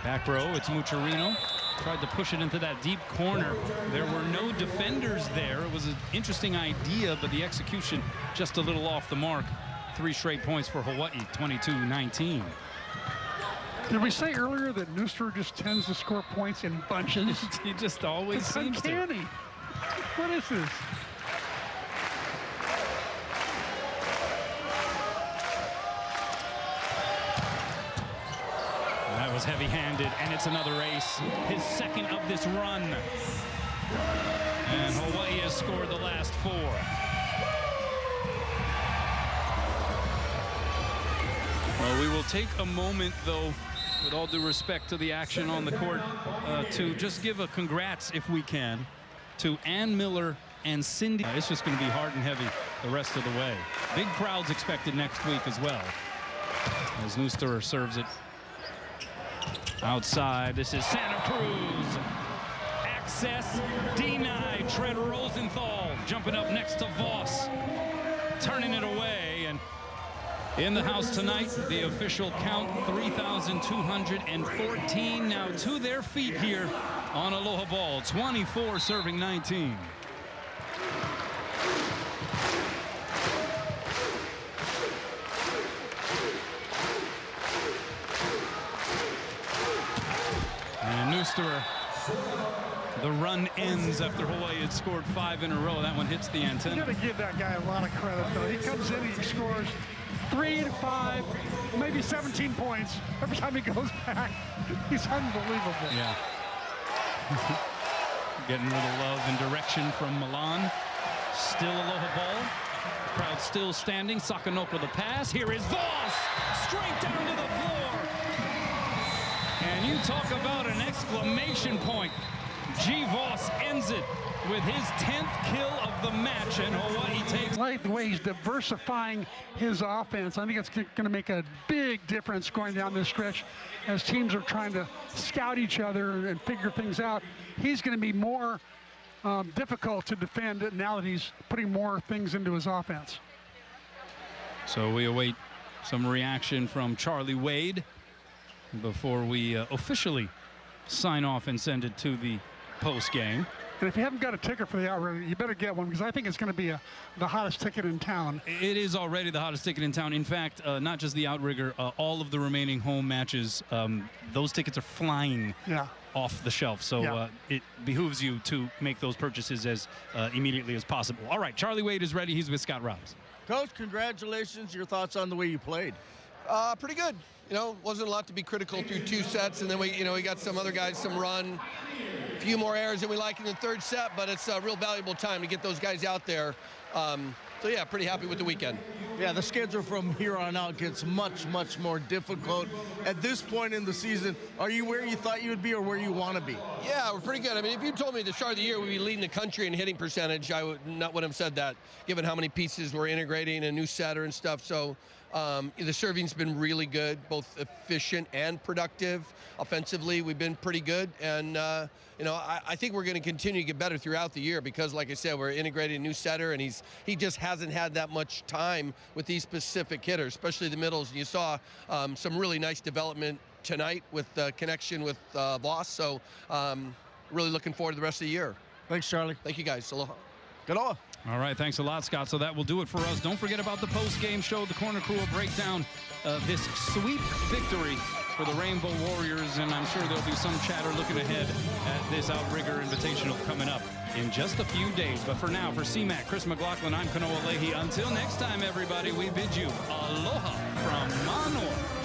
Back row, it's Mucciarino. Tried to push it into that deep corner. There were no defenders there. It was an interesting idea, but the execution just a little off the mark. 3 straight points for Hawaii, 22-19. Did we say earlier that Neusterer just tends to score points in bunches? He just always It's seems uncanny. to. What is this? That was heavy-handed, and it's another ace. His 2nd of this run. And Hawaii has scored the last 4. Well, we will take a moment, though, with all due respect to the action on the court, to just give a congrats, if we can, to Ann Miller and Cindy. It's just going to be hard and heavy the rest of the way. Big crowds expected next week as well. As Neusterer serves it outside. This is Santa Cruz. Access denied. Tread Rosenthal jumping up next to Voss. Turning it away. And in the house tonight, the official count 3,214 now to their feet here on Aloha Ball. 24 serving 19. And Neusterer, the run ends after Hawaii had scored 5 in a row. That one hits the antenna. You got to give that guy a lot of credit, though. He comes in, he scores 3 to 5, maybe 17 points every time he goes back. He's unbelievable. Yeah. Getting a little love and direction from Milan. Still Aloha Ball. Crowd still standing. Sakanoko the pass. Here is Voss. Straight down to the floor. And you talk about an exclamation point. G. Voss ends it with his 10th kill of the match, and Hawaii takes. I like the way he's diversifying his offense. I think it's going to make a big difference going down this stretch as teams are trying to scout each other and figure things out. He's going to be more difficult to defend now that he's putting more things into his offense. So we await some reaction from Charlie Wade before we officially sign off and send it to the post game. And if you haven't got a ticket for the Outrigger, you better get one, because I think it's going to be the hottest ticket in town. It is already the hottest ticket in town. In fact, not just the Outrigger, all of the remaining home matches, those tickets are flying off the shelf. So it behooves you to make those purchases as immediately as possible. All right, Charlie Wade is ready. He's with Scott Rouse. Coach, congratulations. Your thoughts on the way you played? Pretty good. You know, wasn't a lot to be critical through 2 sets, and then we got some other guys some run, a few more errors than we like in the 3rd set, but it's a real valuable time to get those guys out there. So yeah, pretty happy with the weekend. Yeah, the schedule from here on out gets much, much more difficult. At this point in the season, are you where you thought you would be or where you want to be? Yeah, we're pretty good. I mean, if you told me at the start of the year we'd be leading the country in hitting percentage, I would not have said that, given how many pieces we're integrating, a new setter and stuff. So The serving's been really good, both efficient and productive. Offensively, we've been pretty good, and I think we're going to continue to get better throughout the year because, like I said, we're integrating a new setter, and he just hasn't had that much time with these specific hitters, especially the middles. And you saw some really nice development tonight with the connection with Voss. So really looking forward to the rest of the year. Thanks, Charlie. Thank you, guys. Aloha. Good on. All right, thanks a lot, Scott. So that will do it for us. Don't forget about the post-game show. The Corner Crew will break down this sweep victory for the Rainbow Warriors, and I'm sure there'll be some chatter looking ahead at this Outrigger Invitational coming up in just a few days. But for now, for CMAC, Chris McLaughlin, I'm Kanoa Leahy. Until next time, everybody, we bid you aloha from Manoa.